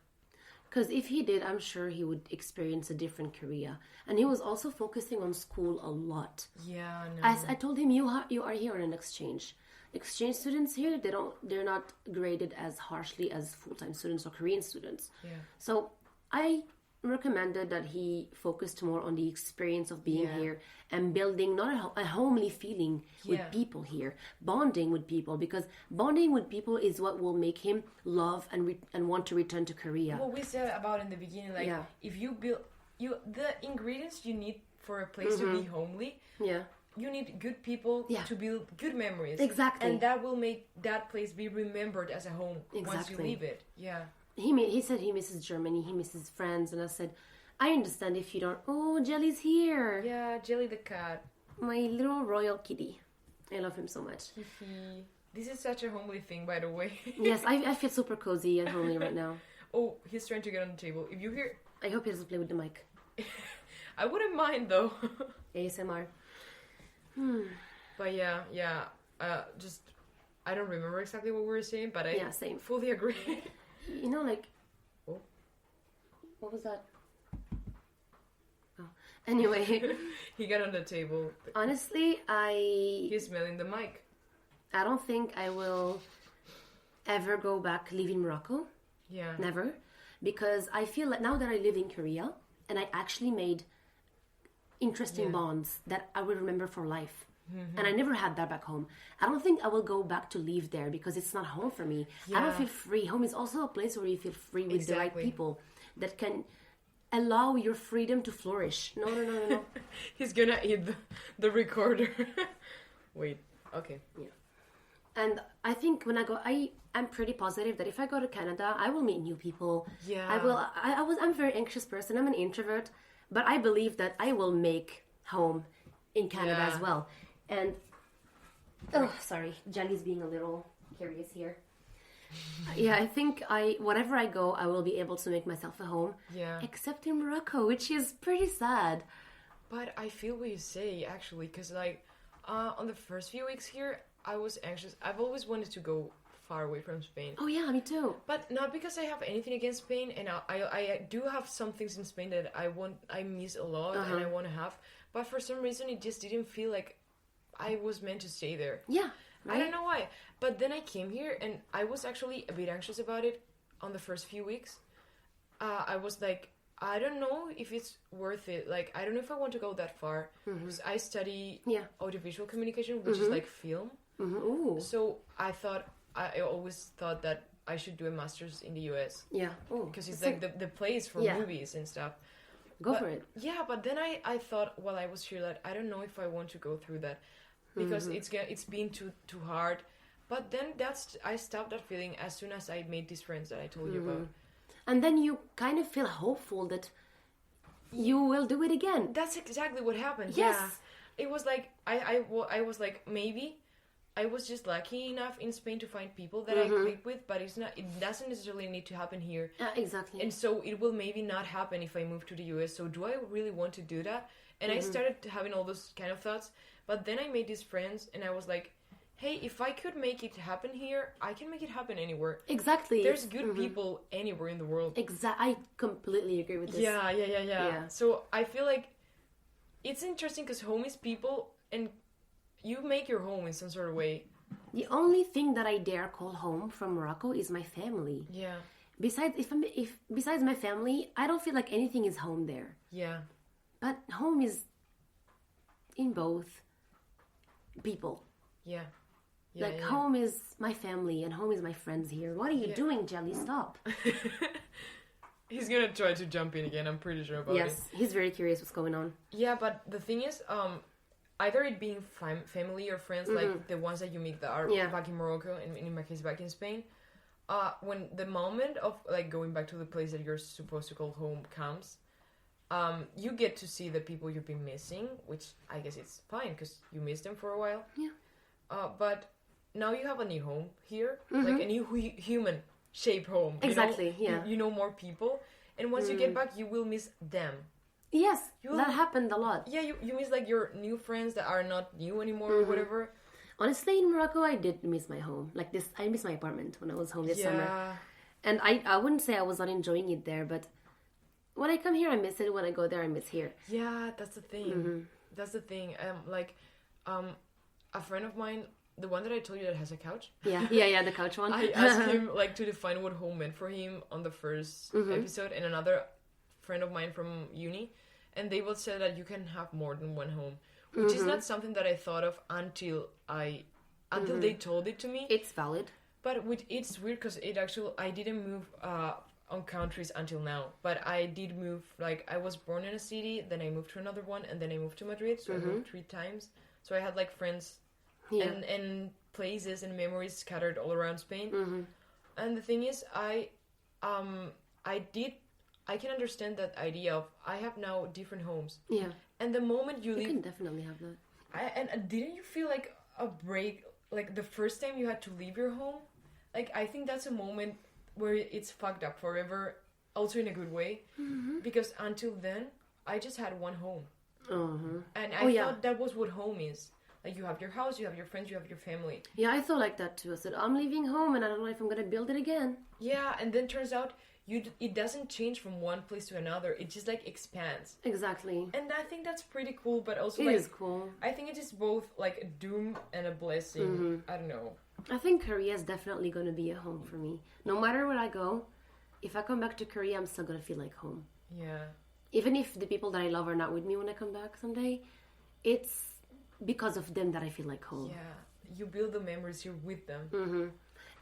Because if he did, I'm sure he would experience a different Korea. And he was also focusing on school a lot. Yeah, no. As I told him, you are here on an exchange. Exchange students here, they're not graded as harshly as full-time students or Korean students. Yeah. So I recommended that he focused more on the experience of being here and building not a homely feeling with people here, bonding with people, because bonding with people is what will make him love and want to return to Korea. What we said about in the beginning, like if you build the ingredients you need for a place to be homely, you need good people to build good memories. Exactly. And that will make that place be remembered as a home once you leave it. Yeah. He said he misses Germany, he misses friends, and I said, I understand if you don't. Oh, Jelly's here. Yeah, Jelly the cat. My little royal kitty. I love him so much. This is such a homely thing, by the way. Yes, I feel super cozy and homely right now. Oh, he's trying to get on the table. If you hear... I hope he doesn't play with the mic. I wouldn't mind, though. ASMR. But yeah, just... I don't remember exactly what we were saying, but I same. fully agree. Like... Oh. What was that? Oh. Anyway. He got on the table. Honestly, He's smelling the mic. I don't think I will ever go back leaving Morocco. Yeah. Never. Because I feel like now that I live in Korea, and I actually made interesting bonds that I will remember for life. And I never had that back home. I don't think I will go back to live there because it's not home for me. I don't feel free. Home is also a place where you feel free with the right people that can allow your freedom to flourish. No. He's gonna eat the recorder. Wait. Okay. Yeah. And I think when I go, I'm pretty positive that if I go to Canada, I will meet new people. Yeah. I will. I'm a very anxious person. I'm an introvert, but I believe that I will make home in Canada as well. And sorry, Jelly's being a little curious here. I think wherever I go, I will be able to make myself a home. Yeah. Except in Morocco, which is pretty sad. But I feel what you say, actually, because like on the first few weeks here, I was anxious. I've always wanted to go far away from Spain. Oh yeah, me too. But not because I have anything against Spain, and I do have some things in Spain that I miss a lot and I want to have. But for some reason, it just didn't feel like I was meant to stay there. Yeah. Right? I don't know why. But then I came here and I was actually a bit anxious about it on the first few weeks. I was like, I don't know if it's worth it. Like, I don't know if I want to go that far. Because I study audiovisual communication, which is like film. Ooh. So I always thought that I should do a master's in the US. Yeah. Because it's like the place for movies and stuff. Go for it. Yeah, but then I thought while I was here that I don't know if I want to go through that. Because it's been too hard. But then I stopped that feeling as soon as I made these friends that I told you about. And then you kind of feel hopeful that you will do it again. That's exactly what happened. Yes. Yeah. It was like, I was like, maybe I was just lucky enough in Spain to find people that I click with, but it doesn't necessarily need to happen here. Exactly. And so it will maybe not happen if I move to the US. So do I really want to do that? And I started having all those kind of thoughts. But then I made these friends and I was like, hey, if I could make it happen here, I can make it happen anywhere. Exactly. There's good people anywhere in the world. I completely agree with this. Yeah. So I feel like it's interesting because home is people and you make your home in some sort of way. The only thing that I dare call home from Morocco is my family. Yeah. Besides my family, I don't feel like anything is home there. Yeah. But home is in both people. Yeah. Home is my family and home is my friends here. What are you doing, Jelly? Stop. He's gonna try to jump in again, I'm pretty sure about it. Yes, he's very curious what's going on. Yeah, but the thing is, either it being family or friends, like the ones that you meet that are back in Morocco, and in my case back in Spain, when the moment of like going back to the place that you're supposed to call home comes, you get to see the people you've been missing, which I guess it's fine because you missed them for a while. Yeah. But now you have a new home here, like a new human shaped home. Exactly. You know more people, and once you get back, you will miss them. Yes, that happened a lot. Yeah, you miss like your new friends that are not new anymore or whatever. Honestly, in Morocco, I did miss my home. Like this, I miss my apartment when I was home this summer. And I wouldn't say I was not enjoying it there, but when I come here, I miss it. When I go there, I miss here. Yeah, that's the thing. That's the thing. A friend of mine, the one that I told you that has a couch. Yeah, the couch one. I asked him like to define what home meant for him on the first episode, and another friend of mine from uni, and they both said that you can have more than one home, which is not something that I thought of until they told it to me. It's valid, but it's weird because I didn't move on countries until now, but I did move. Like I was born in a city, then I moved to another one, and then I moved to Madrid. So I moved 3 times. So I had like friends and places and memories scattered all around Spain. And the thing is, I can understand that idea of I have now different homes. Yeah. And the moment you leave, can definitely have that. And didn't you feel like a break, like the first time you had to leave your home? Like I think that's a moment where it's fucked up forever, also in a good way, because until then I just had one home, and I thought that was what home is. Like you have your house, you have your friends, you have your family. Yeah, I thought like that too. I said I'm leaving home and I don't know if I'm gonna build it again. Yeah, and then turns out it doesn't change from one place to another. It just like expands. Exactly. And I think that's pretty cool, but also it like is cool. I think it is both like a doom and a blessing. I don't know. I think Korea is definitely going to be a home for me. No matter where I go, if I come back to Korea, I'm still going to feel like home. Yeah. Even if the people that I love are not with me when I come back someday, it's because of them that I feel like home. Yeah. You build the memories, you're with them.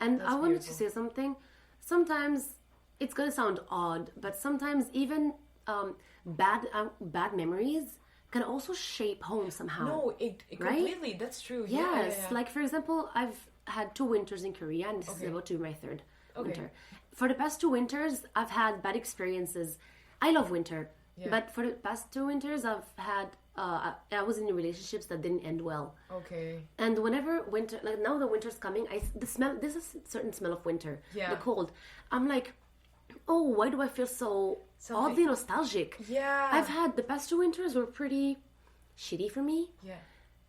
And That's I wanted beautiful. to say something. Sometimes it's going to sound odd, but sometimes even bad memories can also shape home somehow. No, it right? completely. That's true. Yes. Yeah. Like, for example, I've had 2 winters in Korea, and this is about to be my 3rd winter. For the past 2 winters, I've had bad experiences. I love winter, but for the past 2 winters, I've had I was in relationships that didn't end well. Okay. And whenever winter, like now the winter's coming, there's a certain smell of winter, the cold. I'm like, oh, why do I feel so oddly nostalgic? Yeah. I've had the past 2 winters were pretty shitty for me. Yeah.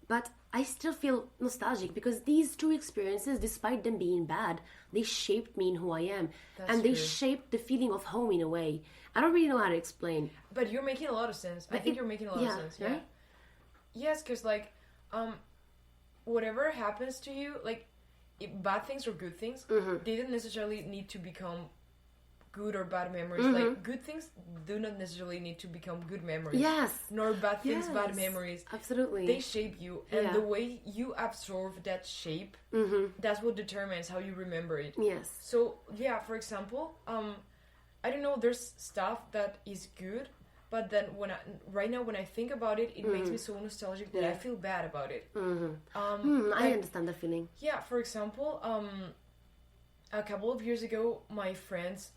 But I still feel nostalgic because these 2 experiences, despite them being bad, they shaped me in who I am. That's they true. shaped the feeling of home in a way. I don't really know how to explain. But you're making a lot of sense. I think you're making a lot of sense. Yeah. Right? Yes, because like, whatever happens to you, like, bad things or good things, they don't necessarily need to become good or bad memories. Like, good things do not necessarily need to become good memories. Yes. Nor bad things, bad memories. Absolutely. They shape you. And the way you absorb that shape, that's what determines how you remember it. Yes. So, yeah, for example, I don't know, there's stuff that is good, but then right now when I think about it, it makes me so nostalgic that I feel bad about it. I understand that feeling. Yeah, for example, a couple of years ago, my friends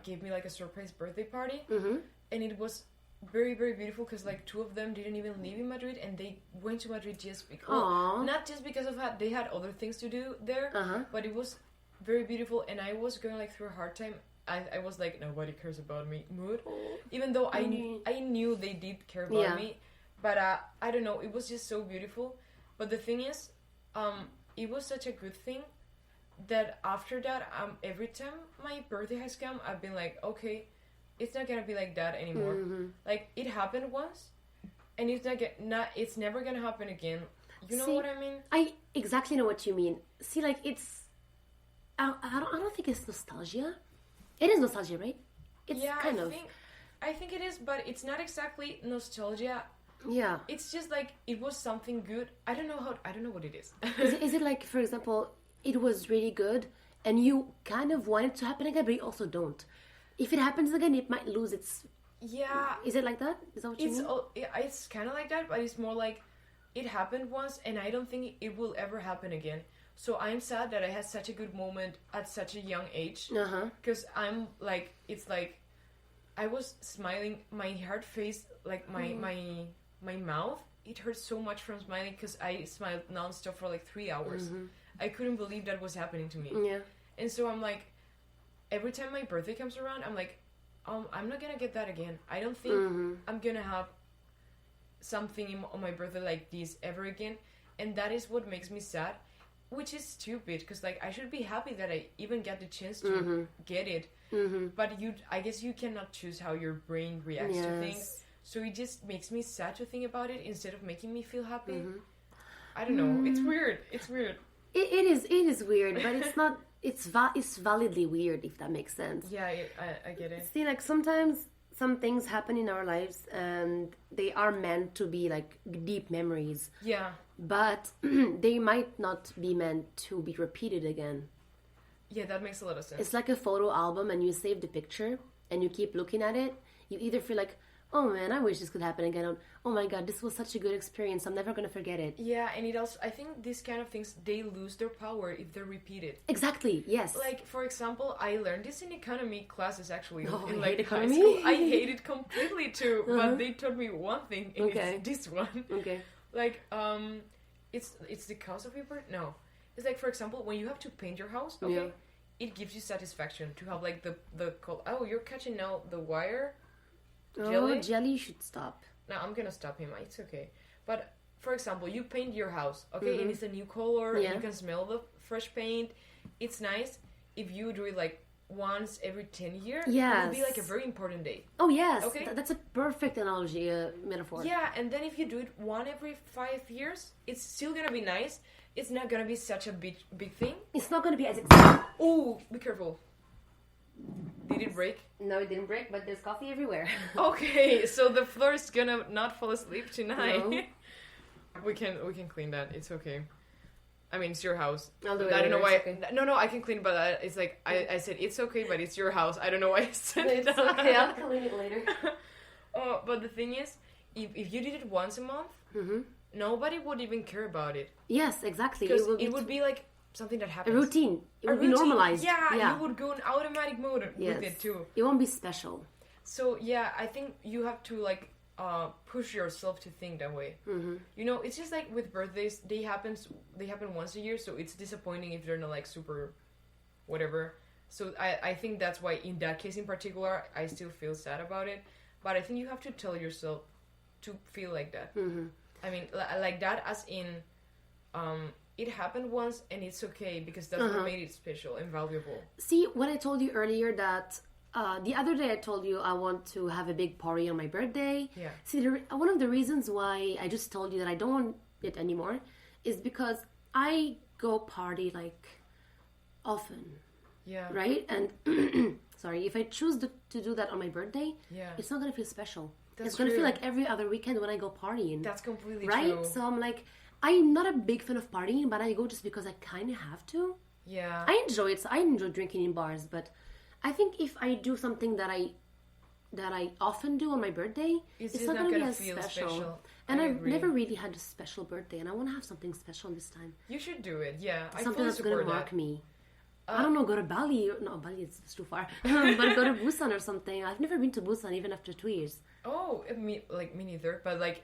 gave me like a surprise birthday party, and it was very, very beautiful because like 2 of them didn't even live in Madrid and they went to Madrid just because, not just because of that, they had other things to do there, but it was very beautiful. And I was going like through a hard time. I was like, nobody cares about me mood, even though I knew they did care about me, but I don't know, it was just so beautiful. But the thing is, it was such a good thing that after that, every time my birthday has come, I've been like, okay, it's not gonna be like that anymore. Like, it happened once, and it's never gonna happen again. You know what I mean? I exactly know what you mean. See, like, it's I don't think it's nostalgia. It is nostalgia, right? It's kind of. I think it is, but it's not exactly nostalgia. Yeah. It's just like it was something good. I don't know what it is. Is it like, for example, it was really good and you kind of want it to happen again, but you also don't. If it happens again, it might lose its... Yeah. Is it like that? Is that what you mean? It's kind of like that, but it's more like it happened once and I don't think it will ever happen again. So I'm sad that I had such a good moment at such a young age. Because I'm like, it's like, I was smiling, my heart face, like my mouth, it hurt so much from smiling because I smiled nonstop for like 3 hours. I couldn't believe that was happening to me. Yeah. And so I'm like, every time my birthday comes around, I'm like, I'm not gonna get that again. I don't think I'm gonna have something on my birthday like this ever again. And that is what makes me sad. Which is stupid, because like I should be happy that I even get the chance to get it. But I guess you cannot choose how your brain reacts to things. So it just makes me sad to think about it instead of making me feel happy. I don't know. It's weird. It's weird. It is weird, but it's not. It's validly weird, if that makes sense. Yeah, I get it. See, like sometimes some things happen in our lives and they are meant to be like deep memories. Yeah. But they might not be meant to be repeated again. Yeah, that makes a lot of sense. It's like a photo album and you save the picture and you keep looking at it. You either feel like, oh man, I wish this could happen again. Or, oh my god, this was such a good experience. I'm never going to forget it. Yeah, and it also, I think these kind of things, they lose their power if they're repeated. Exactly, yes. Like, for example, I learned this in economy classes actually. Oh, in I like hate high economy. school. I hate it completely too. But they taught me one thing, and it's this one. Okay. Like, it's the cause of your birth? No. It's like, for example, when you have to paint your house, okay, it gives you satisfaction to have like the oh, you're catching now the wire. Jelly? Oh, Jelly should stop. No, I'm gonna stop him. It's okay. But for example, you paint your house, okay, and it's a new color, and you can smell the fresh paint. It's nice. If you do it like once every 10 years, it will be like a very important day. Oh yes, okay, that's a perfect analogy, metaphor. Yeah, and then if you do it one every 5 years, it's still gonna be nice. It's not gonna be such a big thing. It's not gonna be as exciting. Oh, be careful. Did it break? No, it didn't break, but there's coffee everywhere. Okay, so the floor is gonna not fall asleep tonight. No. we can clean that. It's okay. I mean, it's your house. I'll do it. I don't know why. Okay. No, I can clean, but it's like I said it's okay, but it's your house. I don't know why I said it's that. Okay, I'll clean it later. But the thing is, if you did it once a month, nobody would even care about it. Yes, exactly. Because it would be like something that happens. A routine. It would be normalized. Yeah, you would go in automatic mode with it too. It won't be special. So yeah, I think you have to like push yourself to think that way. You know, it's just like with birthdays, they happen once a year, so it's disappointing if they're not like super whatever. So I think that's why in that case in particular, I still feel sad about it. But I think you have to tell yourself to feel like that. I mean, like that as in it happened once and it's okay, because that's what made it special and valuable. See, when I told you earlier that the other day I told you I want to have a big party on my birthday. Yeah. See, one of the reasons why I just told you that I don't want it anymore is because I go party like often. Yeah. Right? And sorry, if I choose to do that on my birthday, it's not going to feel special. It's going to feel like every other weekend when I go partying. That's completely true. Right? So I'm like, I'm not a big fan of partying, but I go just because I kind of have to. Yeah. I enjoy it. So I enjoy drinking in bars, but I think if I do something that I often do on my birthday, it's not going to be as special. And I've never really had a special birthday, and I want to have something special this time. You should do it, yeah. Something that's going to mark me. I don't know, go to Bali. No, Bali is too far. But go to Busan or something. I've never been to Busan even after 2 years. Oh, me neither. But like,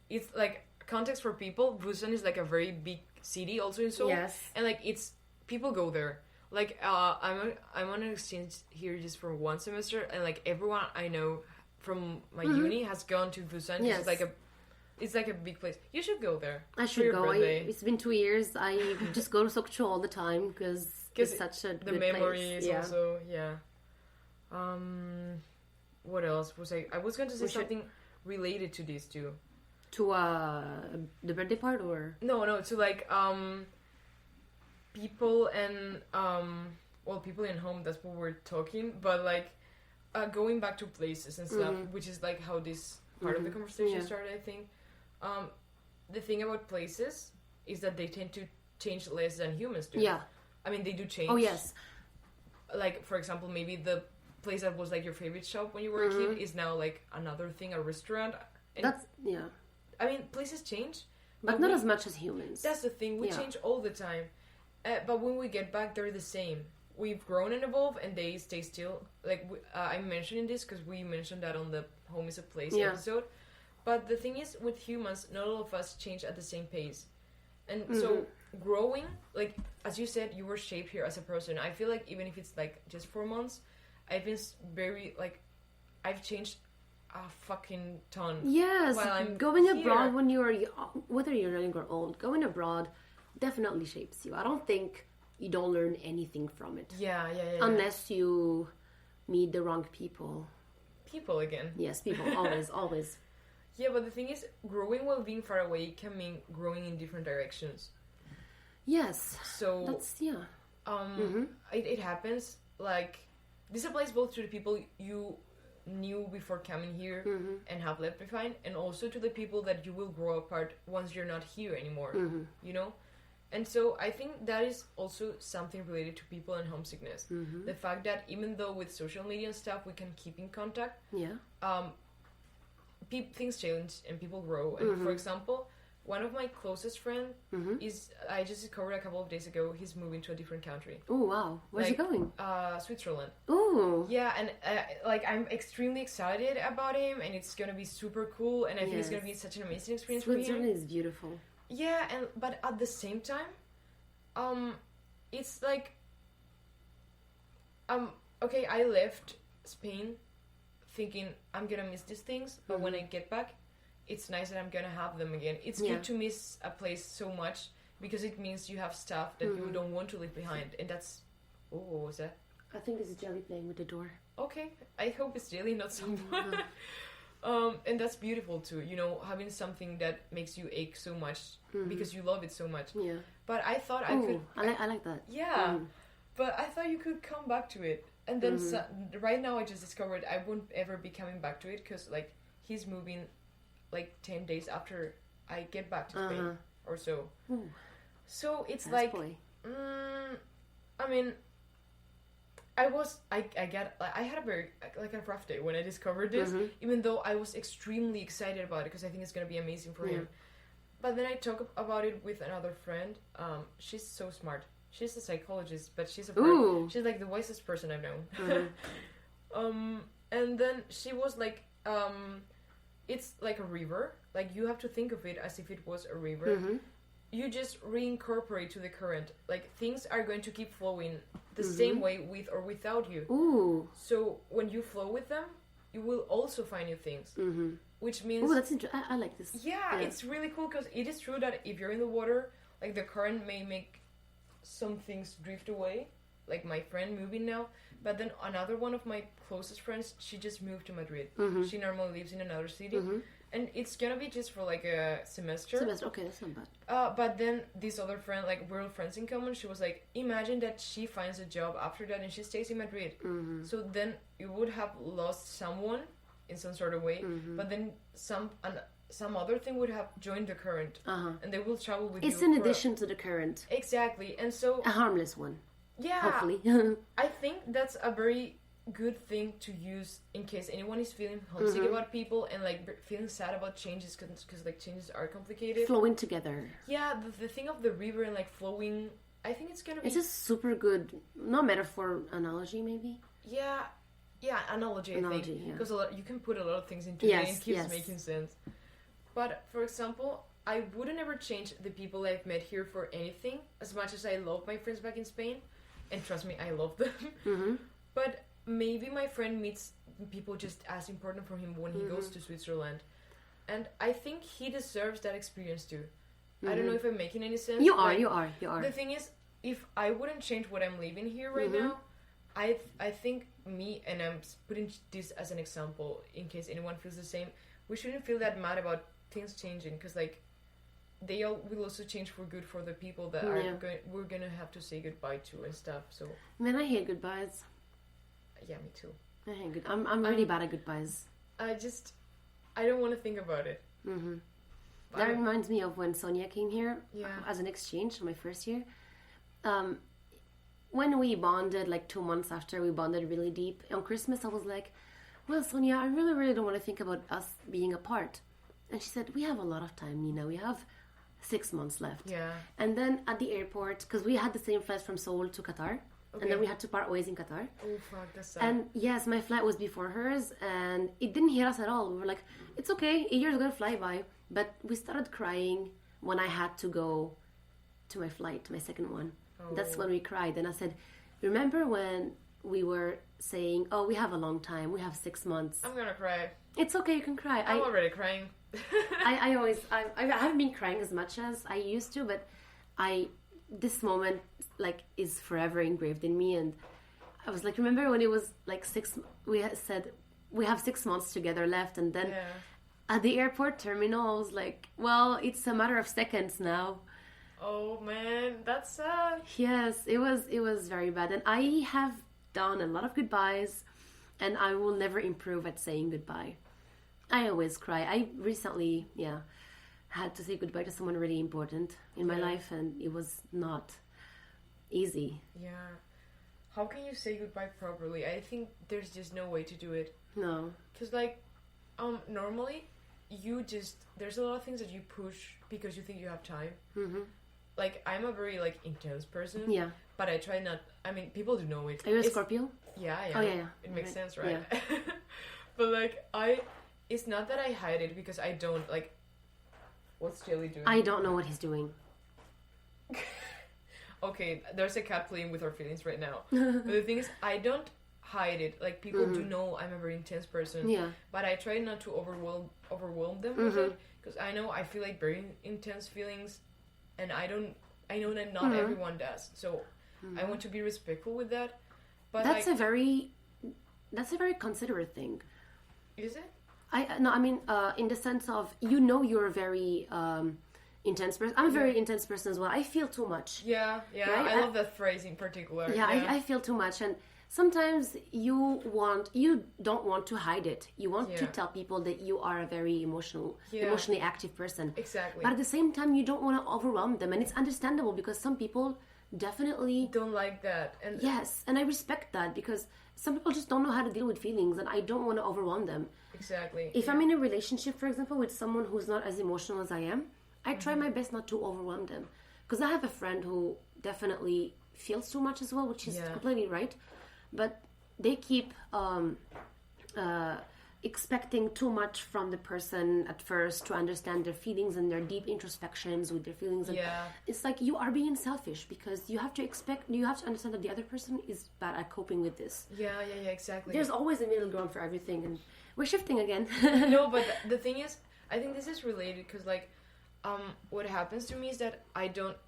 it's like context for people. Busan is like a very big city, also in Seoul. Yes. And like, it's people go there. Like, I'm on an exchange here just for 1 semester, and like everyone I know from my uni has gone to Busan. Yes. It's like a big place. You should go there. I should go. It's been 2 years. I just go to Sokcho all the time because it's such a the good memories place. Also, yeah. What else was I was going to say something related to these two. To the birthday part or no to like people and people in home, that's what we're talking, but like going back to places and stuff, which is like how this part of the conversation started, I think. The thing about places is that they tend to change less than humans do. Yeah. I mean, they do change. Oh, yes. Like, for example, maybe the place that was like your favorite shop when you were a kid is now like another thing, a restaurant. And that's, yeah. I mean, places change. But not as much as humans. That's the thing. We change all the time. But when we get back, they're the same. We've grown and evolved, and they stay still. Like, I'm mentioning this because we mentioned that on the Home is a Place episode. But the thing is, with humans, not all of us change at the same pace. And so, growing, like, as you said, you were shaped here as a person. I feel like even if it's, like, just 4 months, I've been very, like, I've changed a fucking ton. Yes, while I'm going here. abroad when you're, whether you're young or old, going abroad definitely shapes you. I don't think you don't learn anything from it. Yeah. Unless you meet the wrong people. People again. Yes, people, always. Yeah, but the thing is, growing while being far away can mean growing in different directions. Yes. So that's it happens. Like, this applies both to the people you knew before coming here and have left behind, and also to the people that you will grow apart once you're not here anymore. You know. And so I think that is also something related to people and homesickness. The fact that even though with social media and stuff we can keep in contact, things change and people grow. And for example, one of my closest friends is, I just discovered a couple of days ago, he's moving to a different country. Oh wow, where's he going? Switzerland. Oh yeah, and like I'm extremely excited about him, and it's gonna be super cool, and I think it's gonna be such an amazing experience for him. Switzerland is beautiful. Yeah, but at the same time, it's like, okay, I left Spain thinking I'm gonna miss these things, but when I get back, it's nice that I'm gonna have them again. It's good to miss a place so much because it means you have stuff that you don't want to leave behind, and that's. Oh, what was that? I think it's Jelly playing with the door. Okay, I hope it's Jelly, not someone. And that's beautiful too, you know, having something that makes you ache so much because you love it so much. Yeah. But I thought I could. I like that. Yeah. But I thought you could come back to it. And then right now I just discovered I won't ever be coming back to it because, like, he's moving like 10 days after I get back to Spain or so. Ooh. So it's That's like, I mean, I had a very, like, a rough day when I discovered this, even though I was extremely excited about it because I think it's going to be amazing for him. But then I talked about it with another friend. She's so smart. She's a psychologist, but she's she's like the wisest person I've known. And then she was like, it's like a river. Like, you have to think of it as if it was a river. You just reincorporate to the current. Like, things are going to keep flowing the same way with or without you. Ooh. So when you flow with them, you will also find new things. Which means... Oh, that's interesting. I like this. Yeah, it's really cool because it is true that if you're in the water, like, the current may make some things drift away. Like my friend moving now. But then another one of my closest friends, she just moved to Madrid. She normally lives in another city. And it's gonna be just for like a semester. Okay, that's not bad. But then this other friend, like, we're friends in common, she was like, imagine that she finds a job after that and she stays in Madrid. So then you would have lost someone in some sort of way, but then some other thing would have joined the current, and they will travel with you. It's in addition to the current. Exactly, and so... A harmless one. Yeah. Hopefully. I think that's a very good thing to use in case anyone is feeling homesick about people and, like, feeling sad about changes because like, changes are complicated. Flowing together. Yeah, the thing of the river and, like, flowing I think it's gonna be. It's a super good, not metaphor, analogy maybe. Yeah, analogy. I think because you can put a lot of things into it and it keeps making sense. But for example, I wouldn't ever change the people I've met here for anything. As much as I love my friends back in Spain, and trust me, I love them. Mm-hmm. But maybe my friend meets people just as important for him when he goes to Switzerland, and I think he deserves that experience too. I don't know if I'm making any sense. You are. The thing is, if I wouldn't change what I'm living here right now, I think me, and I'm putting this as an example in case anyone feels the same, we shouldn't feel that mad about things changing, because like they all will also change for good for the people that we're gonna have to say goodbye to and stuff. So man, I hate goodbyes. Yeah, me too. I hate I'm really bad at goodbyes. I don't want to think about it. That reminds me of when Sonia came here as an exchange my first year. When we bonded, like 2 months after we bonded really deep, on Christmas I was like, well, Sonia, I really, really don't want to think about us being apart. And she said, we have a lot of time, Nina. We have 6 months left. Yeah. And then at the airport, because we had the same flight from Seoul to Qatar, and then we had to part ways in Qatar. Oh, fuck, that's sad. And yes, my flight was before hers, and it didn't hit us at all. We were like, it's okay, a year's gonna fly by. But we started crying when I had to go to my flight, my second one. Oh. That's when we cried. And I said, remember when we were saying, oh, we have a long time, we have 6 months. I'm gonna cry. It's okay, you can cry. I'm already crying. I haven't been crying as much as I used to, but this moment like is forever engraved in me. And I was like, remember when it was like we had said we have 6 months together left, and then at the airport terminal I was like, well, it's a matter of seconds now. Oh man, that's sad. Yes, it was very bad, and I have done a lot of goodbyes, and I will never improve at saying goodbye. I always cry. I recently, had to say goodbye to someone really important in my life, and it was not easy. Yeah. How can you say goodbye properly? I think there's just no way to do it. No. Because, like, normally, there's a lot of things that you push because you think you have time. Mm-hmm. Like, I'm a very, like, intense person. Yeah. But I try not, I mean, people do know it. Are you a Scorpio? Yeah. Oh, yeah. It makes sense, right? Yeah. But, like, it's not that I hide it because I don't, like, what's Jelly doing? I don't know what he's doing. Okay, there's a cat playing with our feelings right now. But the thing is, I don't hide it. Like, people do know I'm a very intense person. Yeah. But I try not to overwhelm them with it. Because I feel like very intense feelings. And I know that not everyone does. So I want to be respectful with that. But that's a very considerate thing. Is it? In the sense of, you're a very intense person. I'm a very intense person as well. I feel too much. Yeah. Right? I love that phrase in particular. Yeah. I feel too much, and sometimes you don't want to hide it. You want to tell people that you are a very emotionally active person. Exactly. But at the same time, you don't want to overwhelm them, and it's understandable because some people definitely don't like that. And yes, and I respect that because some people just don't know how to deal with feelings, and I don't want to overwhelm them. Exactly. If I'm in a relationship, for example, with someone who's not as emotional as I am, I try my best not to overwhelm them. Because I have a friend who definitely feels too much as well, which is completely right. But they keep expecting too much from the person at first to understand their feelings and their deep introspections with their feelings. And it's like you are being selfish because you have to understand that the other person is bad at coping with this. Yeah, exactly. There's always a middle ground for everything, and we're shifting again. No, but the thing is, I think this is related because, like, what happens to me is that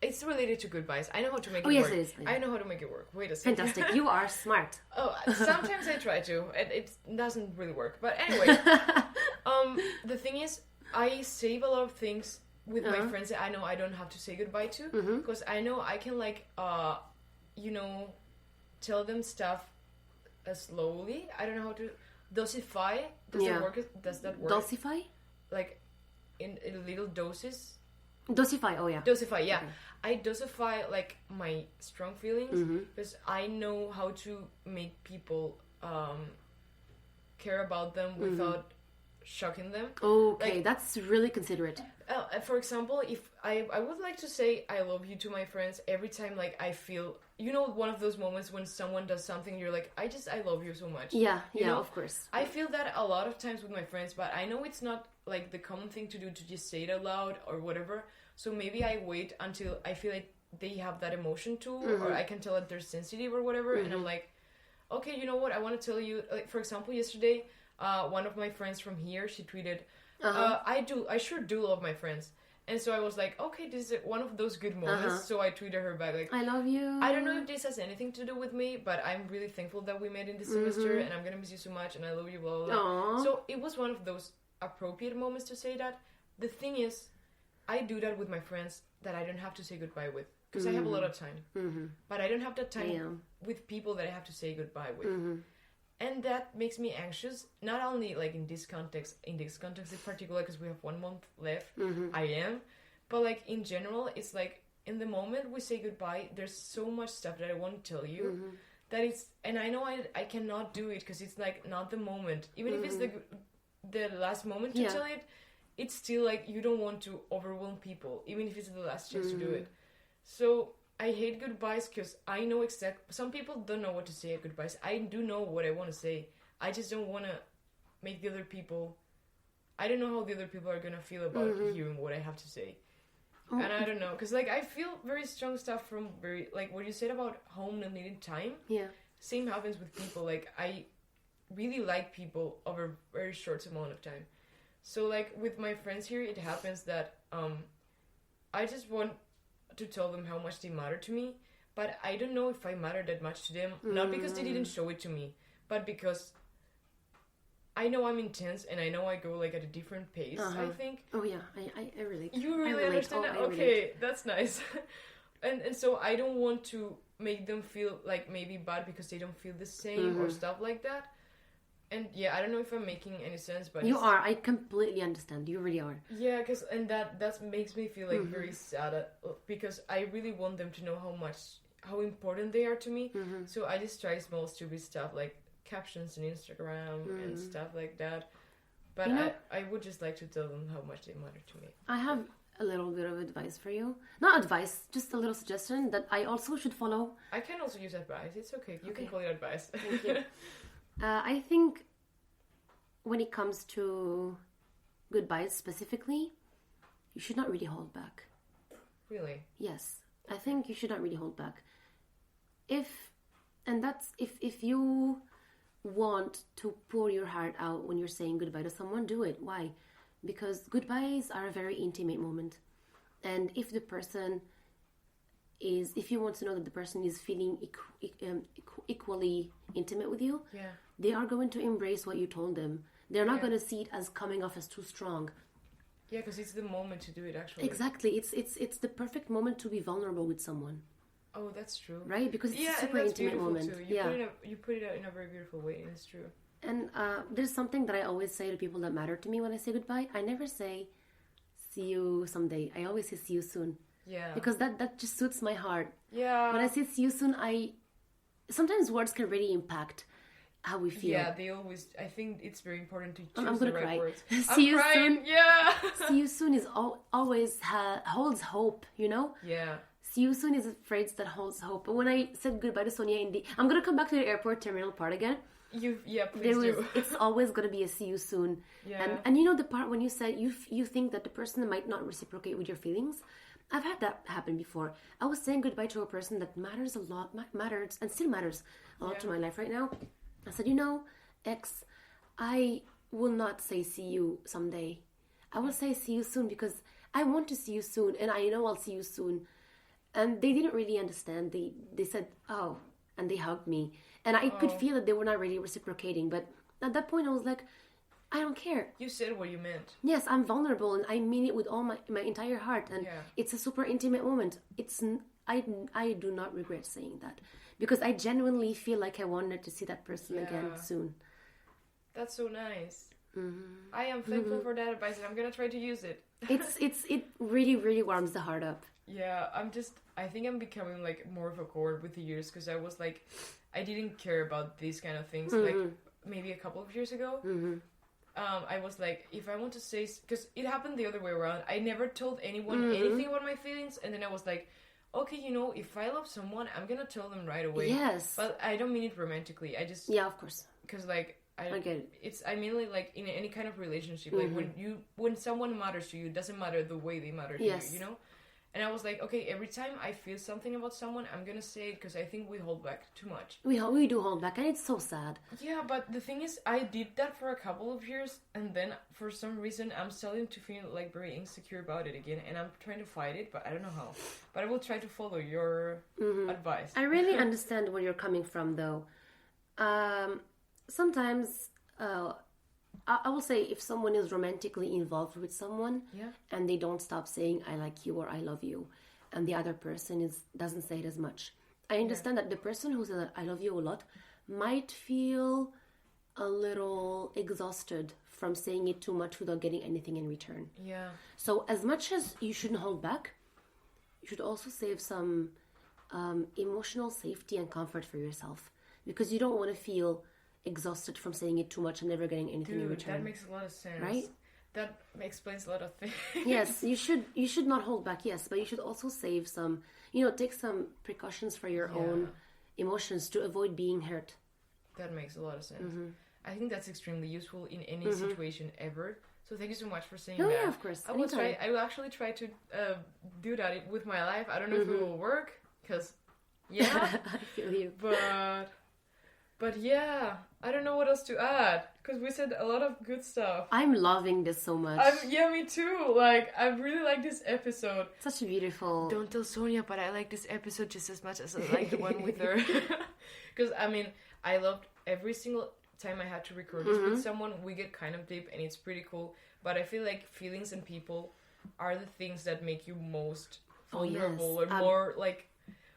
it's related to goodbyes. I know how to make it work. Yes, it is. I know how to make it work. Wait a second. Fantastic. You are smart. Oh, sometimes I try to. It doesn't really work. But anyway, the thing is, I save a lot of things with my friends that I know I don't have to say goodbye to. Because I know I can, like, tell them stuff slowly. I don't know how to dosify. Does that work? Dosify? Like, in little doses. Dosify, oh yeah. Dosify, yeah. Okay. I dosify, like, my strong feelings because I know how to make people care about them without shocking them. Okay, Like, that's really considerate. for example, if I would like to say I love you to my friends every time, like, I feel, you know, one of those moments when someone does something, you're like, I love you so much. Yeah, You know? of course. I feel that a lot of times with my friends, but I know it's not, like, the common thing to do to just say it out loud or whatever. So maybe I wait until I feel like they have that emotion too, or I can tell that they're sensitive or whatever, and I'm like, okay, you know what, I want to tell you, like, for example, yesterday, one of my friends from here, she tweeted, I sure do love my friends. And so I was like, okay, this is one of those good moments. So I tweeted her back, like, I love you. I don't know if this has anything to do with me, but I'm really thankful that we met in this semester, and I'm gonna miss you so much, and I love you, blah, blah, blah. So it was one of those appropriate moments to say that. The thing is, I do that with my friends that I don't have to say goodbye with, because I have a lot of time. But I don't have that time with people that I have to say goodbye with. And that makes me anxious, not only like in this context in particular, because we have 1 month left, I am, but like in general, it's like in the moment we say goodbye, there's so much stuff that I want to tell you, that it's, and I know I cannot do it, because it's like not the moment, even if it's the last moment to tell it, it's still like you don't want to overwhelm people, even if it's the last chance to do it. So I hate goodbyes because I know some people don't know what to say at goodbyes. I do know what I want to say. I just don't want to make the other people... I don't know how the other people are going to feel about hearing what I have to say. And I don't know. Because, like, I feel very strong stuff from very... Like, what you said about home and needing time. Yeah. Same happens with people. Like, I really like people over a very short amount of time. So, like, with my friends here, it happens that I just want to tell them how much they matter to me, but I don't know if I matter that much to them, not because they didn't show it to me, but because I know I'm intense and I know I go like at a different pace, I think. Oh yeah, I relate. You really understand that? Okay, relate. That's nice. and so I don't want to make them feel like maybe bad because they don't feel the same or stuff like that. And yeah, I don't know if I'm making any sense, but you are. I completely understand. You really are. Yeah, because that makes me feel like very sad because I really want them to know how important they are to me. So I just try small stupid stuff like captions on Instagram and stuff like that. But you know, I would just like to tell them how much they matter to me. I have a little bit of advice for you. Not advice, just a little suggestion that I also should follow. I can also use advice. It's okay. You can call it advice. Thank you. I think when it comes to goodbyes specifically, you should not really hold back. Really? Yes. I think you should not really hold back. If you want to pour your heart out when you're saying goodbye to someone, do it. Why? Because goodbyes are a very intimate moment. And if you want to know that the person is feeling equally intimate with you, they are going to embrace what you told them. They're not going to see it as coming off as too strong. Yeah, because it's the moment to do it, actually. Exactly. It's the perfect moment to be vulnerable with someone. Oh, that's true. Right? Because it's a super intimate moment. Too. You put it out in a very beautiful way, and it's true. And there's something that I always say to people that matter to me when I say goodbye. I never say, see you someday. I always say, see you soon. Yeah. Because that just suits my heart. Yeah. When I say see you soon, sometimes words can really impact how we feel. Yeah, they always... I think it's very important to choose the right cry. words. See you soon. Yeah. See you soon is always holds hope, you know? Yeah. See you soon is a phrase that holds hope. But when I said goodbye to Sonia I'm going to come back to the airport terminal part again. Please do. It's always going to be a see you soon. Yeah. And you know the part when you said you think that the person might not reciprocate with your feelings? I've had that happen before. I was saying goodbye to a person that matters a lot, matters and still matters a lot to my life right now. I said, X, I will not say see you someday. I will say see you soon because I want to see you soon and I know I'll see you soon. And they didn't really understand. They said, oh, and they hugged me. And I could feel that they were not really reciprocating. But at that point, I was like, I don't care. You said what you meant. Yes, I'm vulnerable, and I mean it with all my entire heart. And it's a super intimate moment. I do not regret saying that. Because I genuinely feel like I wanted to see that person again soon. That's so nice. I am thankful for that advice, and I'm going to try to use it. It really, really warms the heart up. Yeah, I think I'm becoming like more of a cord with the years because I was like, I didn't care about these kind of things like maybe a couple of years ago. I was like, if I want to say, because it happened the other way around. I never told anyone anything about my feelings, and then I was like, okay, you know, if I love someone, I'm gonna tell them right away. Yes. But I don't mean it romantically. I just Yeah, of course. because like I get it. it's I mainly like in any kind of relationship, like when someone matters to you, it doesn't matter the way they matter to you, you know. And I was like, okay, every time I feel something about someone, I'm gonna say it because I think we hold back too much. We do hold back, and it's so sad. Yeah, but the thing is, I did that for a couple of years, and then for some reason, I'm starting to feel like very insecure about it again, and I'm trying to fight it, but I don't know how. But I will try to follow your advice. I really understand where you're coming from, though. Sometimes, I will say if someone is romantically involved with someone and they don't stop saying I like you or I love you, and the other person doesn't say it as much, I understand that the person who says I love you a lot might feel a little exhausted from saying it too much without getting anything in return. Yeah. So as much as you shouldn't hold back, you should also save some emotional safety and comfort for yourself, because you don't want to feel exhausted from saying it too much and never getting anything in return. That makes a lot of sense. Right? That explains a lot of things. Yes, you should not hold back, yes, but you should also save some, take some precautions for your own emotions to avoid being hurt. That makes a lot of sense. I think that's extremely useful in any situation ever. So thank you so much for saying that. Yeah, of course. I will actually try to do that with my life. I don't know if it will work, because I feel you. But yeah, I don't know what else to add, because we said a lot of good stuff. I'm loving this so much. Me too. Like, I really like this episode. Such a beautiful... Don't tell Sonia, but I like this episode just as much as I like the one with her. Because, I mean, I loved every single time I had to record this with someone. We get kind of deep, and it's pretty cool. But I feel like feelings and people are the things that make you most vulnerable or more, like,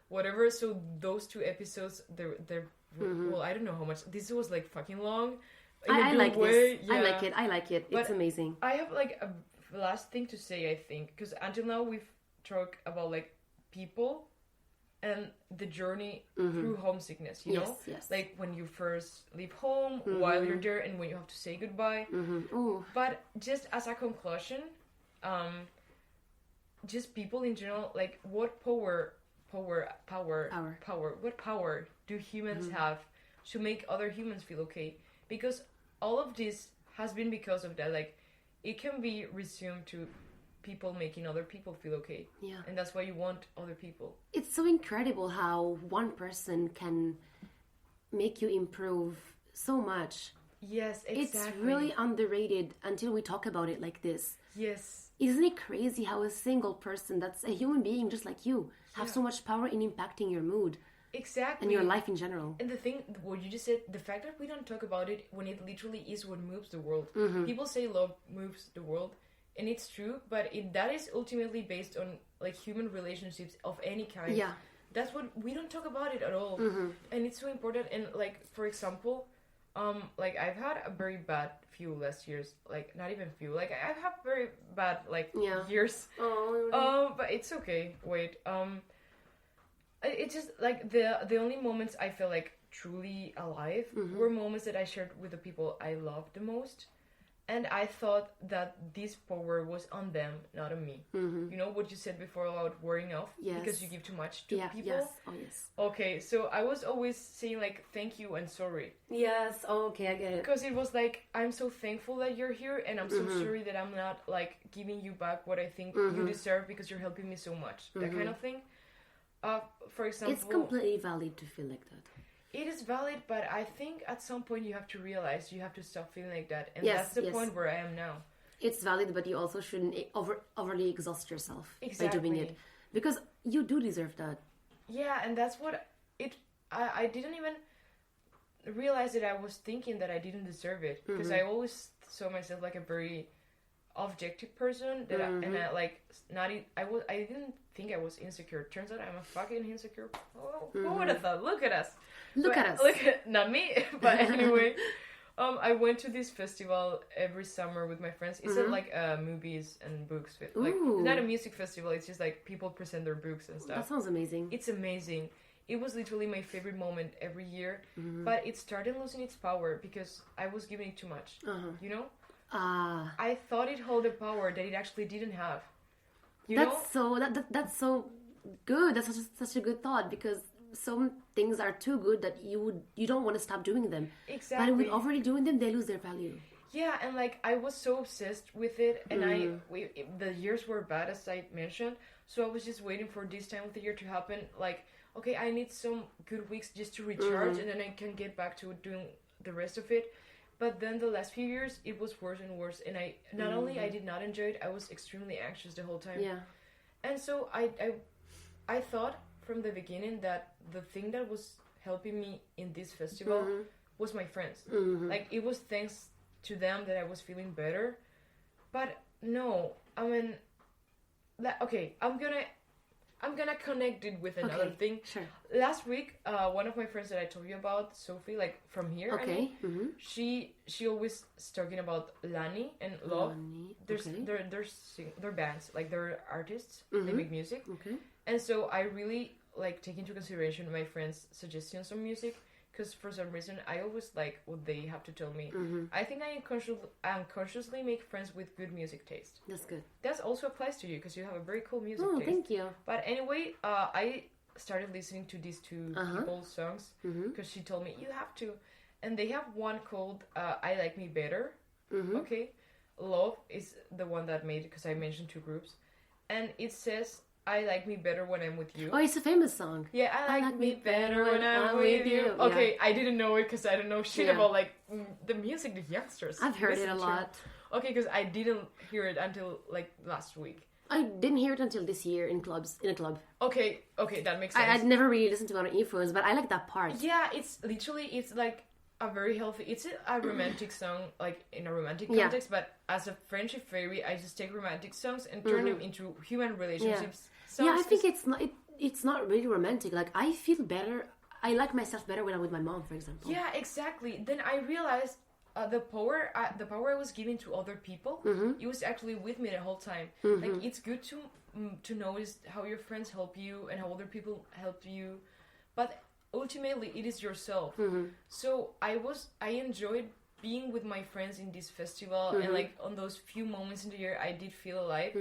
whatever. So those two episodes, they're well, I don't know how much. This was like fucking long. I like this. Yeah. I like it. But it's amazing. I have like a last thing to say, I think, because until now we've talked about like people and the journey through homesickness, you know? Yes. Like when you first leave home, while you're there, and when you have to say goodbye. But just as a conclusion, just people in general, like what power do humans have to make other humans feel okay? Because all of this has been because of that. Like, it can be resumed to people making other people feel okay. Yeah. And that's why you want other people. It's so incredible how one person can make you improve so much. Yes, exactly. It's really underrated until we talk about it like this. Yes. Isn't it crazy how a single person that's a human being just like you have so much power in impacting your mood? Exactly. And your life in general. And the thing, what you just said, the fact that we don't talk about it when it literally is what moves the world. People say love moves the world, and it's true, but that is ultimately based on like human relationships of any kind. Yeah. That's what, we don't talk about it at all. And it's so important. And like, for example, like I've had a very bad few last years, like not even few, like I've had very bad like years. But it's okay. Wait, it's just like the only moments I feel like truly alive were moments that I shared with the people I loved the most, and I thought that this power was on them, not on me. You know what you said before about wearing off because you give too much to people. Yes. Oh yes. Okay, so I was always saying like thank you and sorry. Yes. Oh, okay, I get it. Because it was like, I'm so thankful that you're here, and I'm so sorry that I'm not like giving you back what I think you deserve because you're helping me so much. That kind of thing. For example, it's completely valid to feel like that. It is valid, but I think at some point you have to realize you have to stop feeling like that, and that's the point where I am now. It's valid, but you also shouldn't overly exhaust yourself by doing it, because you do deserve that. Yeah, and that's what I didn't even realize that I was thinking that I didn't deserve it, because I always saw myself like a very objective person that I didn't think I was insecure. Turns out I'm a fucking insecure. Oh, who would have thought? Look at us. Look at not me. But anyway, I went to this festival every summer with my friends. It's like movies and books. Like, it's not a music festival. It's just like people present their books and stuff. That sounds amazing. It's amazing. It was literally my favorite moment every year. But it started losing its power because I was giving it too much. You know? I thought it held a power that it actually didn't have. That's so good. That's such a good thought, because some things are too good that you don't want to stop doing them. Exactly. But with already doing them, they lose their value. Yeah, and like I was so obsessed with it, and the years were bad, as I mentioned, so I was just waiting for this time of the year to happen. Like, okay, I need some good weeks just to recharge, and then I can get back to doing the rest of it. But then the last few years, it was worse and worse, and I not only I did not enjoy it, I was extremely anxious the whole time. Yeah. And so I thought from the beginning that the thing that was helping me in this festival was my friends. Like, it was thanks to them that I was feeling better. But no, I mean, okay, I'm gonna connect it with another thing. Sure. Last week, one of my friends that I told you about, Sophie, like from here, Okay. I mean, she always is talking about Lani and Love. They're bands, like they're artists. They make music. Okay. And so I really like take into consideration my friends' suggestions on music, because for some reason I always like what they have to tell me. I think I unconsciously make friends with good music taste. That's good. That also applies to you, because you have a very cool music taste. Thank you. But anyway, I started listening to these two people's songs, because she told me you have to, and they have one called "I Like Me Better." Okay, Love is the one that made it, because I mentioned two groups, and it says, "I like me better when I'm with you." Oh, it's a famous song. Yeah, I like me better when I'm with you. Okay, I didn't know it because I don't know shit about like the music the youngsters. I've heard it a lot. Okay, because I didn't hear it until like last week. I didn't hear it until this year in a club. Okay, that makes sense. I'd never really listened to it on earphones, but I like that part. Yeah, it's like a very healthy. It's a romantic song, like in a romantic context. But as a friendship fairy, I just take romantic songs and turn them into human relationships. Yeah, I think it's not really romantic. Like, I feel better. I like myself better when I'm with my mom, for example. Yeah, exactly. Then I realized the power I was giving to other people, it was actually with me the whole time. Like, it's good to notice how your friends help you and how other people help you, but ultimately it is yourself. So I enjoyed being with my friends in this festival, and like on those few moments in the year I did feel alive,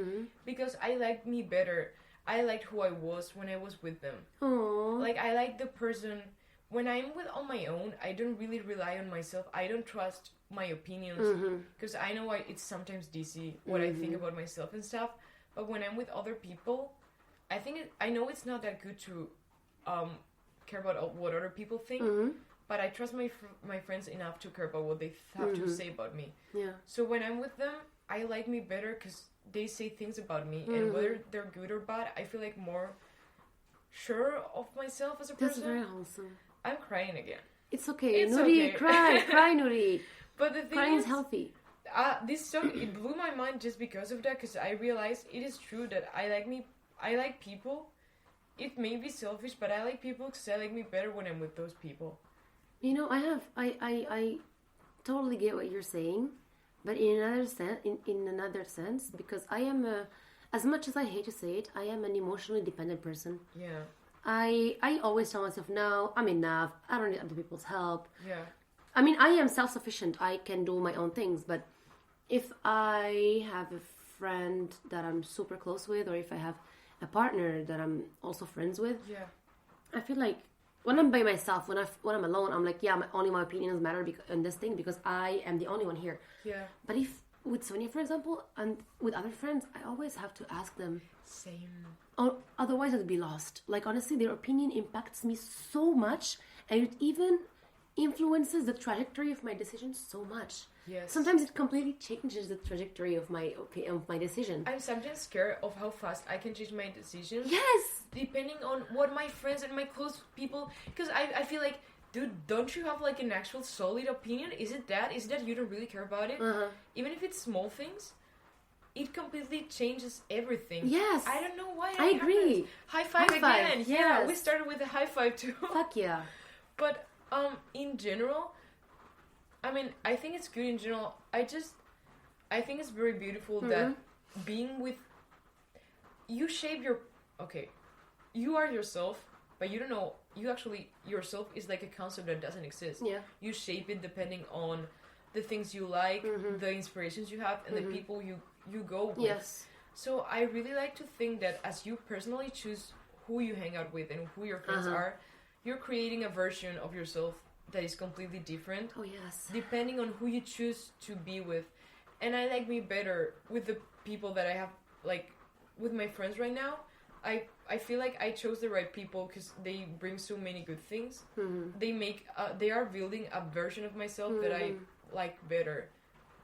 because I liked me better. I liked who I was when I was with them. Aww. Like, I like the person. When I'm on my own, I don't really rely on myself. I don't trust my opinions, because I know it's sometimes dizzy what I think about myself and stuff. But when I'm with other people, I know it's not that good to care about what other people think, but I trust my friends enough to care about what they have to say about me. Yeah. So when I'm with them, I like me better because they say things about me, and whether they're good or bad, I feel like more sure of myself as a person. That's very wholesome. I'm crying again. It's okay. It's Nuri, okay. cry, Nuri. But the thing Crying is is healthy. This song, it blew my mind just because of that, because I realized it is true that I like people. It may be selfish, but I like people because I like me better when I'm with those people. You know, I totally get what you're saying, but in another sense, because I am as much as I hate to say it, I am an emotionally dependent person. Yeah. I always tell myself, no, I'm enough. I don't need other people's help. Yeah. I mean, I am self-sufficient. I can do my own things, but if I have a friend that I'm super close with, or if I have a partner that I'm also friends with, I feel like when I'm by myself, when I'm alone, I'm like, yeah, only my opinions matter in this thing, because I am the only one here. Yeah. But if with Sonia, for example, and with other friends, I always have to ask them. Same. Or otherwise, I'd be lost. Like, honestly, their opinion impacts me so much, and it even influences the trajectory of my decisions so much. Yes. Sometimes it completely changes the trajectory of my decision. I'm sometimes scared of how fast I can change my decisions. Yes! Depending on what my friends and my close people... Because I feel like, dude, don't you have like an actual solid opinion? Is it that you don't really care about it? Even if it's small things, it completely changes everything. Yes! I don't know why. I agree. High five again. Yes. Yeah, we started with a high five too. Fuck yeah. But in general, I mean, I think it's good in general. I think it's very beautiful that being with... You shape your... Okay, you are yourself, but you don't know... You actually... Yourself is like a concept that doesn't exist. Yeah. You shape it depending on the things you like, the inspirations you have, and the people you go with. Yes. So I really like to think that as you personally choose who you hang out with and who your friends are, you're creating a version of yourself that is completely different. Oh, yes. Depending on who you choose to be with. And I like me better with the people that I have, like, with my friends right now. I feel like I chose the right people because they bring so many good things. They are building a version of myself that I like better.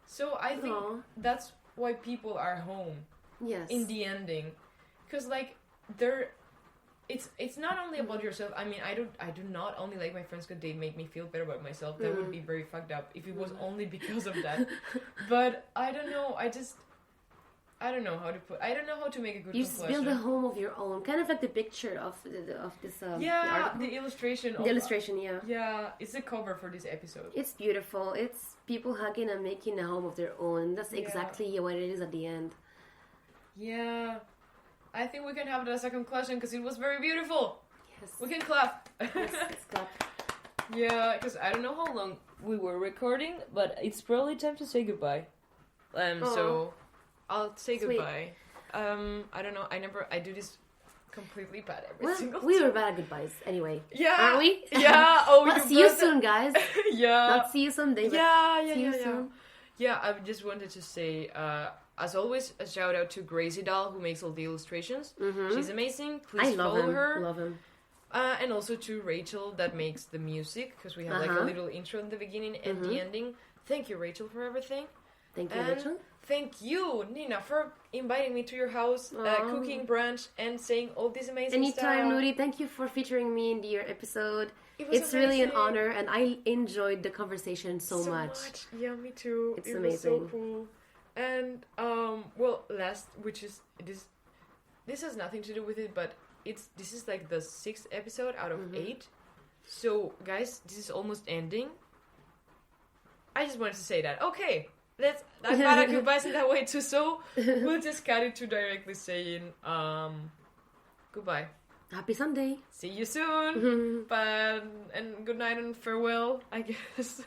So I think that's why people are home. Yes. In the ending, because like it's not only about yourself. I mean, I do not only like my friends because they make me feel better about myself. That would be very fucked up if it was only because of that. But I don't know. I don't know how to make a good. You conclusion. build a home of your own, kind of like the picture of this. The illustration. The illustration, yeah. Yeah, it's the cover for this episode. It's beautiful. It's people hugging and making a home of their own. That's exactly what it is at the end. Yeah, I think we can have it as a conclusion because it was very beautiful. Yes. We can clap. Yes, let's clap. Yeah, because I don't know how long we were recording, but it's probably time to say goodbye. So I'll say goodbye. I don't know. I do this completely bad every single time. We were bad at goodbyes anyway. Yeah. Aren't we? Yeah. Oh, well, see you soon, guys. Yeah. Not see you someday. See you soon. Yeah, I just wanted to say, as always, a shout out to Gracie Doll who makes all the illustrations. She's amazing. Please follow her. Love him. And also to Rachel that makes the music because we have like a little intro in the beginning and the ending. Thank you, Rachel, for everything. Thank you, Rachel. Thank you, Nina, for inviting me to your house, cooking brunch, and saying all this amazing stuff. Anytime, Nuri. Thank you for featuring me in your episode. It's really an honor, and I enjoyed the conversation so much. Yeah, me too. It's amazing. amazing. Was so cool. And well, last, which is this has nothing to do with it, but this is like the 6th episode out of 8. So, guys, this is almost ending. I just wanted to say that. Okay. I'm mad at goodbyes in that way too, so we'll just cut it to directly saying goodbye. Happy Sunday. See you soon. Bye, and good night and farewell, I guess.